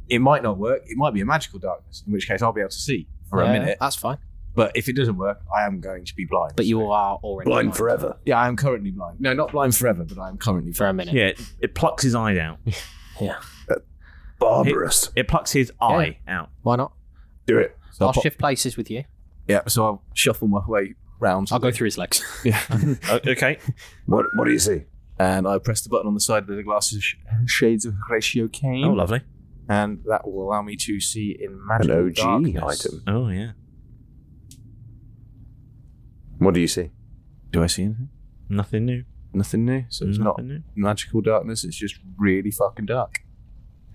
it might not work, it might be a magical darkness, in which case I'll be able to see for a minute.
That's fine.
But if it doesn't work, I am going to be blind.
But you are already
Blind forever.
Yeah, I am currently blind. No, not blind forever, but I am currently
for a minute.
Yeah, it plucks his eye out.
Yeah.
Barbarous.
It plucks his eye out.
Why not?
Do it.
So
I'll shift places with you.
Yeah, so I'll shuffle my way round.
I'll go through his legs.
Yeah.
Okay.
What do you see?
And I press the button on the side of the glass of shades of Horatio Kane.
Oh, lovely.
And that will allow me to see in
An
magical
OG
darkness.
item.
Oh, yeah.
What do you see?
Do I see anything?
Nothing new.
Nothing new. So it's not
Nothing new.
magical darkness. It's just really fucking dark.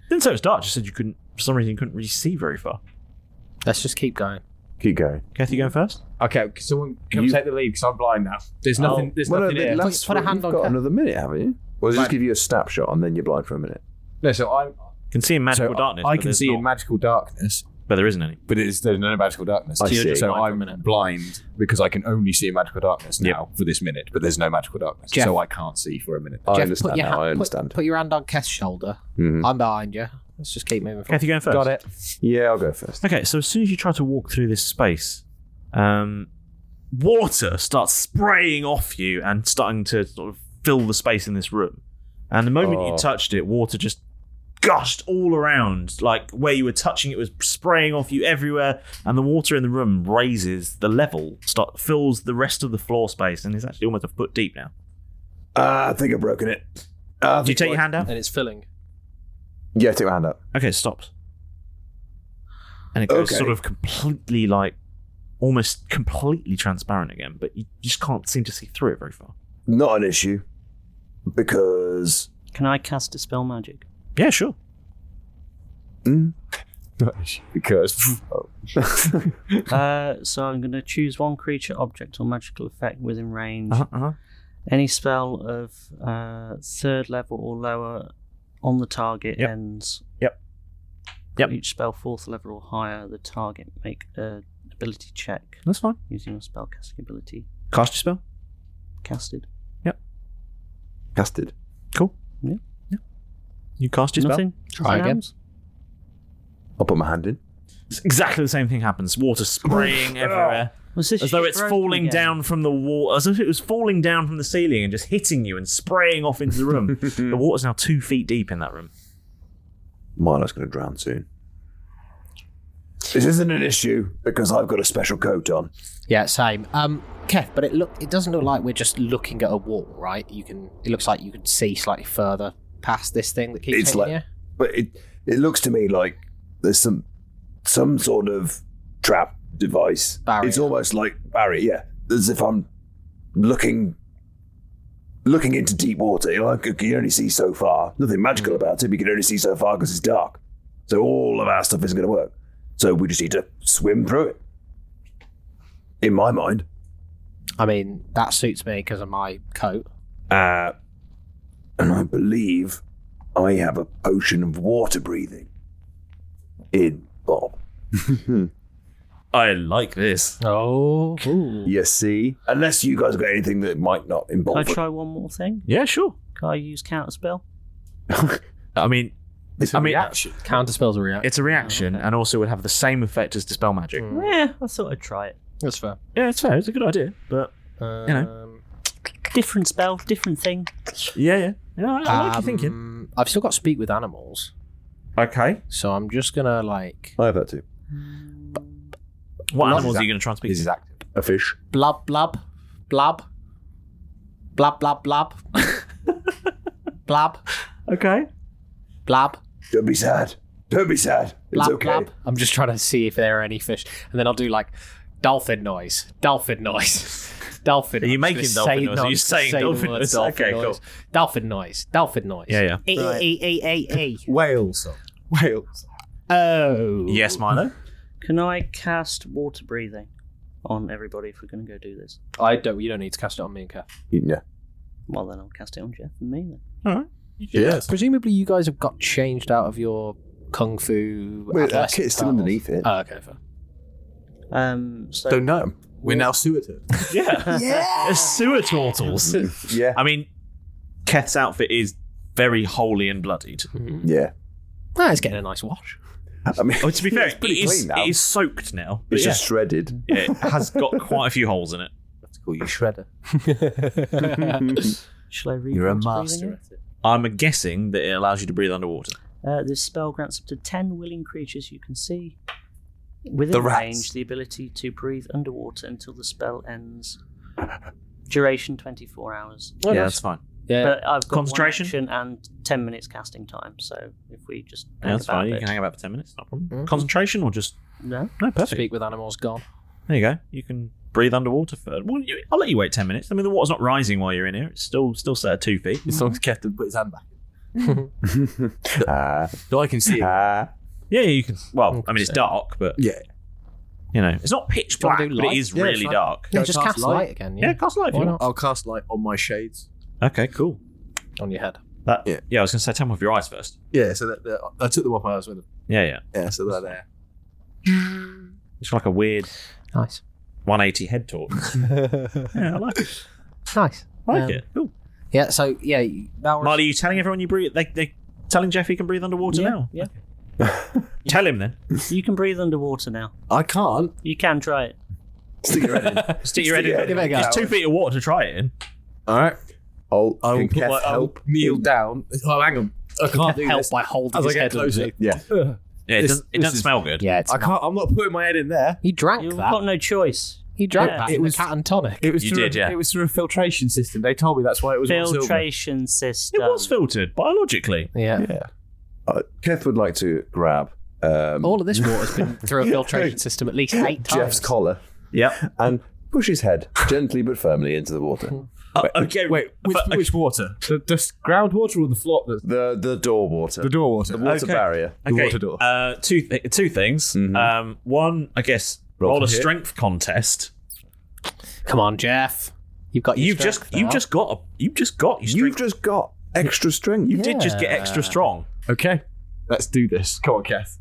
Didn't say it was dark. Just said you couldn't. For some reason, you couldn't really see very far.
Let's just keep going.
Keep going.
Kathy, you going first?
Okay, someone come take the lead because I'm blind now. There's nothing. There's nothing here.
Put a hand
you've
on
got
Kev.
another minute, haven't you? Or does it just give you a snapshot and then you're blind for a minute?
No, so I
You can see in magical darkness.
I
but
can
there's
see
not.
in magical darkness,
But there isn't any.
but there's no magical darkness.
I see.
So
Blind for a
I'm
minute.
blind because I can only see in magical darkness now for this minute, but there's no magical darkness,
Jeff.
so I can't see for a minute.
I
Jeff,
understand now. I understand.
Put your hand on Keth's shoulder.
Mhm.
I'm behind you. Let's just keep moving forward.
Kathy, you going first?
Got it.
Yeah, I'll go first.
Okay, so as soon as you try to walk through this space, water starts spraying off you and starting to sort of fill the space in this room. And the moment you touched it, water just gushed all around. Like where you were touching it was spraying off you everywhere, and the water in the room raises the level, fills the rest of the floor space, and is actually almost a foot deep now.
I think I've broken it.
Do you take your hand out?
And it's filling.
Yeah, take my hand up.
Okay, it stops. And it goes sort of completely almost completely transparent again, but you just can't seem to see through it very far.
Not an issue. Because...
Can I cast Dispel Magic?
Yeah, sure.
Because
So I'm going to choose one creature, object, or magical effect within range.
Uh-huh.
Any spell of 3rd level or lower on the target ends.
Yep.
For each spell 4th level or higher, the target make an ability check
That's fine.
using your spellcasting ability.
Cast your spell.
Casted.
Casted.
Cool.
Yeah.
You cast your spell.
Nothing.
Try
Nothing
again.
happens?
I'll put my hand in.
It's exactly the same thing happens. Water spraying everywhere.
Was this
As though it's
broken
falling
again?
down from the wall, as if it was falling down from the ceiling and just hitting you and spraying off into the room. The water's now 2 feet deep in that room.
Milo's going to drown soon. This isn't an issue because I've got a special coat on.
Yeah, same. Keth, but it doesn't look like we're just looking at a wall, right? It looks like you can see slightly further past this thing that keeps
It's
hitting
like,
you.
but it looks to me like there's some sort of trap device.
Barrier.
It's almost like barrier, yeah. As if I'm looking into deep water. You know, you can only see so far. Nothing magical about it, but you can only see so far because it's dark. So all of our stuff isn't going to work. So we just need to swim through it. In my mind.
I mean, that suits me because of my coat.
And I believe I have a potion of water breathing in Bob.
I like this.
Oh.
You see? Unless you guys have got anything that might not
Can I
involve it.
try one more thing?
Yeah, sure.
Can I use counterspell?
I mean,
it's a reaction.
Counterspell's a reaction.
it's a reaction and also would have the same effect as Dispel Magic.
Yeah, I thought I'd try it.
That's fair.
Yeah, it's fair. It's a good idea. But,
You
know.
Different spell, different thing.
yeah. Yeah, I like your thinking.
I've still got speak with animals,
Okay.
so I'm just gonna like
I have that too.
What animals are you going to try and speak
This
to?
is active.
A fish.
blub blub blub blub blub blub blub
Okay.
blub
Don't be sad. Don't be sad. It's
blub
okay.
blub. I'm just trying to see if there are any fish, and then I'll do like dolphin noise, dolphin noise, dolphin.
Are you
I'm
making
just gonna
dolphin
say-
noise?
no,
Are
I'm
you
just gonna
saying
say the
dolphin
word
noise?
dolphin
Okay,
noise.
cool.
Dolphin noise, dolphin noise.
Yeah,
A.
Whales. Whales.
Oh.
Yes, Milo.
Can I cast water breathing on everybody if we're going to go do this?
I don't. You don't need to cast it on me and Kath.
Yeah.
Well, then I'll cast it on Jeff and me then.
All right.
Yes.
Presumably, you guys have got changed out of your kung fu.
Wait, that
adolescent
kit's still
styles.
underneath it.
Oh, okay, fair.
So
Don't know. We're now suited.
Yeah. Yeah. Sewer turtles.
Yeah.
I mean, Keth's outfit is very holy and bloodied.
Yeah.
Ah, it's getting a nice wash.
I mean,
Oh, to be fair,
it's pretty
it is,
clean now.
it is soaked now. But
It's
yeah,
just shredded.
it has got quite a few holes in it.
Let's call you Shredder.
shall I read
You're a
water breathing
master
in?
at it.
I'm guessing that it allows you to breathe underwater.
This spell grants up to 10 willing creatures you can see within
The rats.
range the ability to breathe underwater until the spell ends. Duration 24 hours.
Yeah, that's fine.
Yeah.
But I've got
Concentration?
1 action and 10 minutes casting time, so if we just
Yeah, that's fine. You
it.
can hang about for 10 minutes, no problem. Concentration or just...
No?
No, perfect.
Speak with animals gone.
There you go. You can breathe underwater for... Well, I'll let you wait 10 minutes. I mean, the water's not rising while you're in here. It's still set at 2 feet.
As long as Kev put his hand back in.
Ah.
So I can see it.
Ah.
Yeah, you can... Well, I mean, it's dark, but,
Yeah.
you know, it's not pitch
Do you
black,
wanna do
but it
light?
is
Yeah,
really
fine.
dark.
Yeah,
Can I
just
cast
cast
light?
light again.
Yeah, cast light if you
Why
want.
I'll cast light on my shades.
Okay, cool.
On your head.
Yeah, I was going to say, tell them off your eyes first.
Yeah, so I took them off when I was with them.
Yeah, yeah.
Yeah, so they're there.
It's like a weird
Nice.
180 head torque. Yeah, I like it.
Nice.
I like it. Cool.
Yeah, so, yeah. Balrus,
Marley, are you telling everyone you breathe? They telling Jeff he can breathe underwater now?
Yeah.
Tell him then.
You can breathe underwater now.
I can't.
You can try it.
Stick your head in.
Stick your head in.
Give it a go.
It's 2 feet of water to try it in.
All right.
Oh,
I will
can
put
Keth
my, I will
help?
kneel down. Oh, hang on. I can't do
help
this.
by holding
As I
his
get
head
closer.
underneath.
Yeah.
Yeah, it
This-
doesn't,
this
doesn't
is-
smell good.
Yeah, it's
I can't. I'm not putting my head in there.
He drank
You've
that.
got no choice.
He drank
Yeah.
that.
It
It
was-
was cat and tonic.
It was
You
through
did, yeah.
It was through a filtration system. They told me that's why it was all silver.
Filtration system.
It was filtered biologically.
Yeah.
Yeah.
Keth would like to grab
All of this water's been through a filtration system at least 8 times.
Jeff's collar
Yep.
and push his head gently but firmly into the water.
Okay,
Wait, which water? The groundwater or the floor?
The door water.
The door water.
The water
Okay.
barrier.
The
Okay,
water door.
two things. One, I guess, roll
for
a
hit.
strength contest.
Come on, Jeff. You've got your
You've just
strength now.
your strength.
You've just got extra strength.
You did just get extra strong.
Okay. Let's do this. Come on, Kev.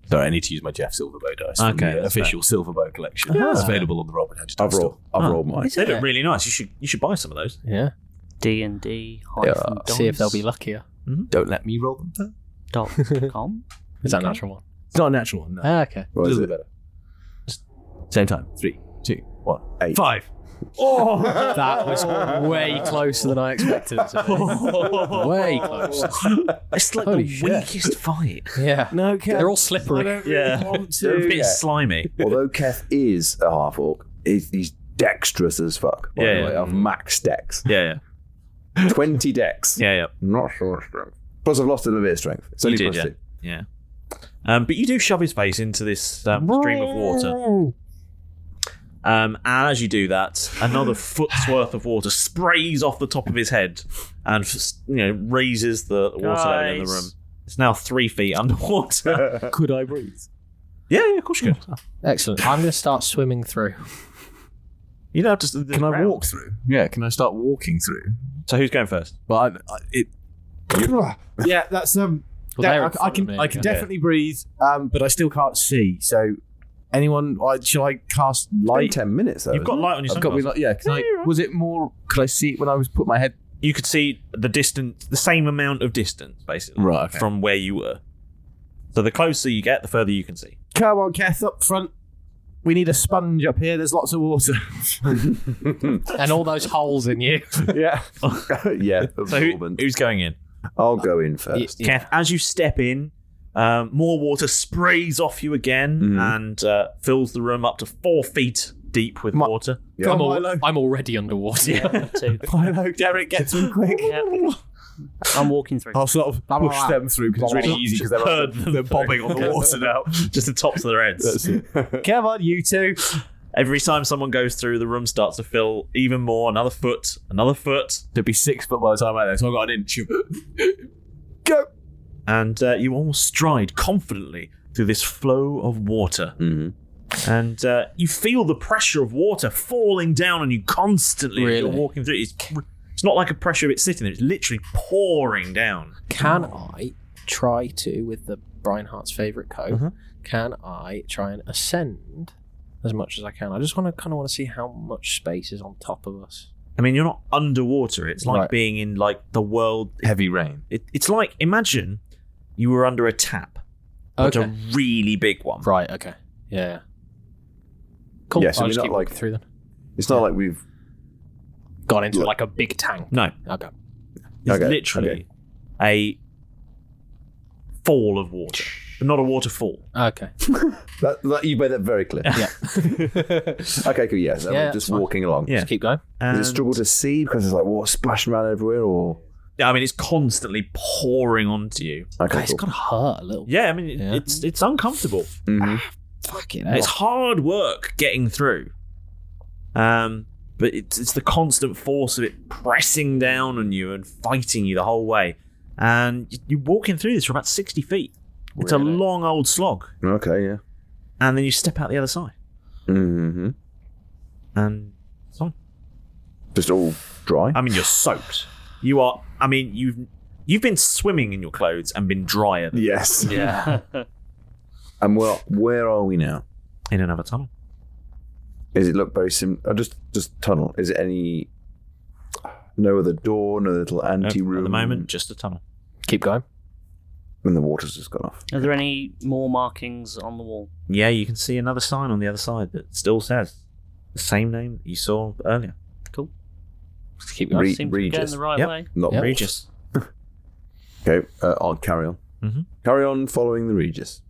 Sorry, I need to use my Jeff Silverbow dice. from
Okay,
the
that's
official Silverbow collection. It's available on the Robin Hood
I've
store.
rolled mine.
They look really nice. You should buy some of those.
Yeah.
D&D
See if they'll be luckier.
Don't let me roll them.
.com.
Is that a natural one?
It's not a natural one. No.
Ah, okay.
A
What is
little
it?
bit better. Same time. 3, 2, 1.
8.
5.
That was way closer than I expected it to be. Way closer.
It's like
Holy
the
shit.
weakest fight.
Yeah.
No, Kev.
They're all slippery.
Yeah,
want
a bit
forget.
slimy.
Although Keth is a half orc, he's dexterous as fuck. By
Yeah,
the
yeah.
way, I've max dex.
Yeah,
20 dex.
yeah.
Not so much strength. Plus, I've lost a little bit of strength. It's
You
only
did,
plus
yeah.
2.
Yeah. But you do shove his face into this stream of water. And as you do that, another foot's worth of water sprays off the top of his head and raises the water level in the room. It's now 3 feet underwater.
Could I breathe?
Yeah, of course you could.
Excellent. I'm going to start swimming through.
You don't have to.
Can I walk through? Yeah, can I start walking through?
So who's going first?
But yeah, that's
Well, they're in
I
front
can
of me,
I can
yeah.
definitely breathe, but I still can't see. So, anyone? Shall I cast
Light.
light?
10 minutes, though.
You've got
isn't
light on your
I've got me
sunglasses.
like Can I? Was it more? Could I see it when I was put my head?
You could see the distance, the same amount of distance, basically,
Right, okay.
from where you were. So the closer you get, the further you can see.
Come on, Keth, up front. We need a sponge up here. There's lots of water.
And all those holes in you.
Yeah.
Yeah.
So who's going in?
I'll go in first.
Keth, as you step in, more water sprays off you again and fills the room up to 4 feet deep with water.
Yeah.
I'm already underwater.
Yeah, too.
Milo, Derek, get to him quick.
Yeah. I'm walking through.
I'll sort of push them through because it's really easy because they're bobbing on the water now.
Just the tops of their heads.
Come on, you two.
Every time someone goes through, the room starts to fill even more. Another foot.
There'd be 6 foot by the time I there, so I've got an inch. Go.
And you all stride confidently through this flow of water.
Mm-hmm.
And you feel the pressure of water falling down on you constantly as you're walking through. It's not like a pressure of it sitting there. It's literally pouring down.
Can I try to, with the Brian Hart's favourite coat, can I try and ascend as much as I can? I just want to see how much space is on top of us.
I mean, you're not underwater. It's like being in like the world.
Heavy rain.
It's like, imagine you were under a tap, but a really big one.
Right, okay. Yeah. Cool.
Yeah, so
I'll
we're
just
not
keep walking through then.
It's not like we've
Gone into like a big tank.
No.
Okay.
It's literally a fall of water, but not a waterfall.
Okay.
that you made that very clear.
Yeah.
Okay, cool. Yes, we're just walking along.
Yeah.
Just keep going.
And
Is it struggle to see because there's like water splashing around everywhere, or?
I mean, it's constantly pouring onto you.
Okay,
It's
cool.
gotta hurt a little.
Yeah, I mean, it's uncomfortable.
Mm-hmm.
Fucking
It's hard work getting through. But it's the constant force of it pressing down on you and fighting you the whole way. And you're walking through this for about 60 feet. It's a long old slog.
Okay, yeah.
And then you step out the other side.
Mm-hmm.
And it's fine.
Just all dry.
I mean, you're soaked. You are. I mean, you've been swimming in your clothes and been drier than
Yes.
Yeah.
And where are we now?
in another tunnel.
Does it look very similar? Just tunnel. Is it any? No other door, no little ante room.
At the moment, just a tunnel.
Keep going.
And the water's just gone off.
Are there any more markings on the wall?
Yeah, you can see another sign on the other side that still says the same name that you saw earlier.
Cool.
Just keep going.
Seems to be going
Regis.
the right
Yep.
way.
Not
Yep.
Regis.
Okay, I'll carry on.
Mm-hmm.
Carry on following the Regis.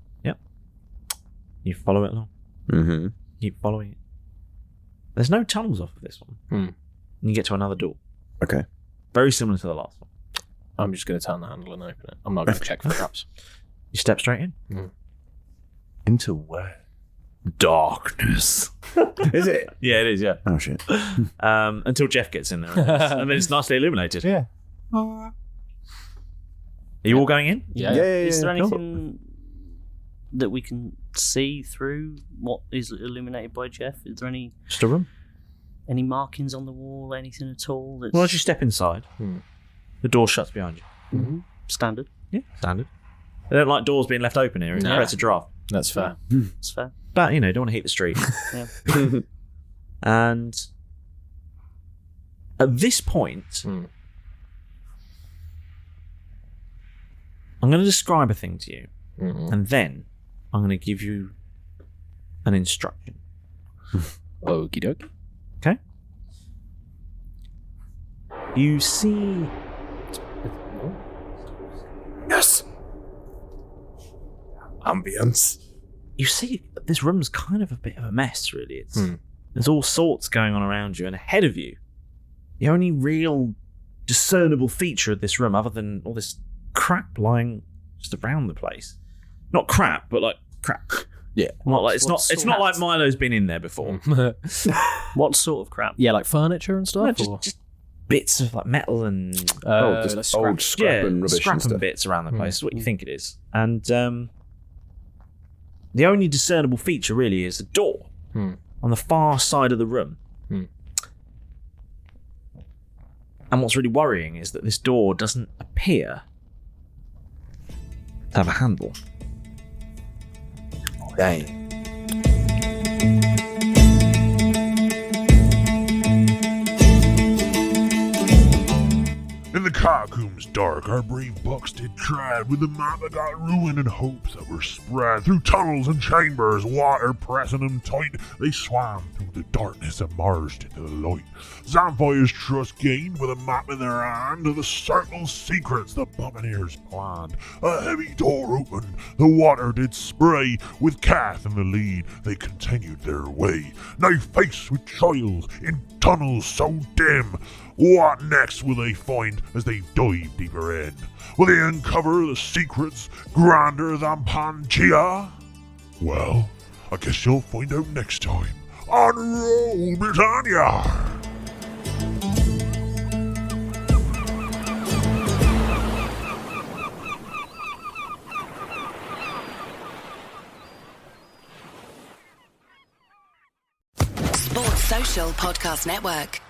You follow it along.
Mm-hmm.
Keep following it. There's no tunnels off of this one. And you get to another door.
Okay.
Very similar to the last one.
I'm just going to turn the handle and open it. I'm not going to check for traps.
You step straight in.
Into where?
Darkness.
Is it?
Yeah, it is, yeah.
Oh, shit.
Until Jeff gets in there. And then it's nicely illuminated.
Yeah.
Are you all going in?
Yeah.
Is there
cool.
anything that we can see through what is illuminated by Jeff? Is there any
Just a room.
markings on the wall, anything at all that's
Well, as you step inside, the door shuts behind you.
standard?
Yeah, standard. They don't like doors being left open here. It
No.
creates a draft.
That's fair.
It's fair.
But, you know, don't want to heat the street.
Yeah.
And at this point, I'm going to describe a thing to you. And then I'm going to give you an instruction.
Okie doke.
Okay? You see...
Yes. Ambience.
You see, this room's kind of a bit of a mess, really. There's all sorts going on around you, and ahead of you, the only real discernible feature of this room, other than all this crap lying just around the place. Not crap, but like crap.
Yeah.
Not like, it's
What's
not like Milo's been in there before.
What sort of crap?
Yeah, like furniture and stuff?
No, just bits of like metal and
Just
like
old scrap and rubbish
scrap
and stuff.
bits around the place. Is what you think it is. And the only discernible feature really is the door on the far side of the room. And what's really worrying is that this door doesn't appear to have a handle.
Dang.
In the catacombs dark, our brave bucks did tread with the map that got ruined and hopes that were spread through tunnels and chambers, water pressing them tight. They swam through the darkness and merged into the light. Zamfire's trust gained with a map in their hand of the circle's secrets the buccaneers planned. A heavy door opened, the water did spray. With Kath in the lead, they continued their way. Now faced with trials in tunnels so dim, what next will they find as they dive deeper in? Will they uncover the secrets grander than Pangea? Well, I guess you'll find out next time on Roll Britannia!
Sports Social Podcast Network.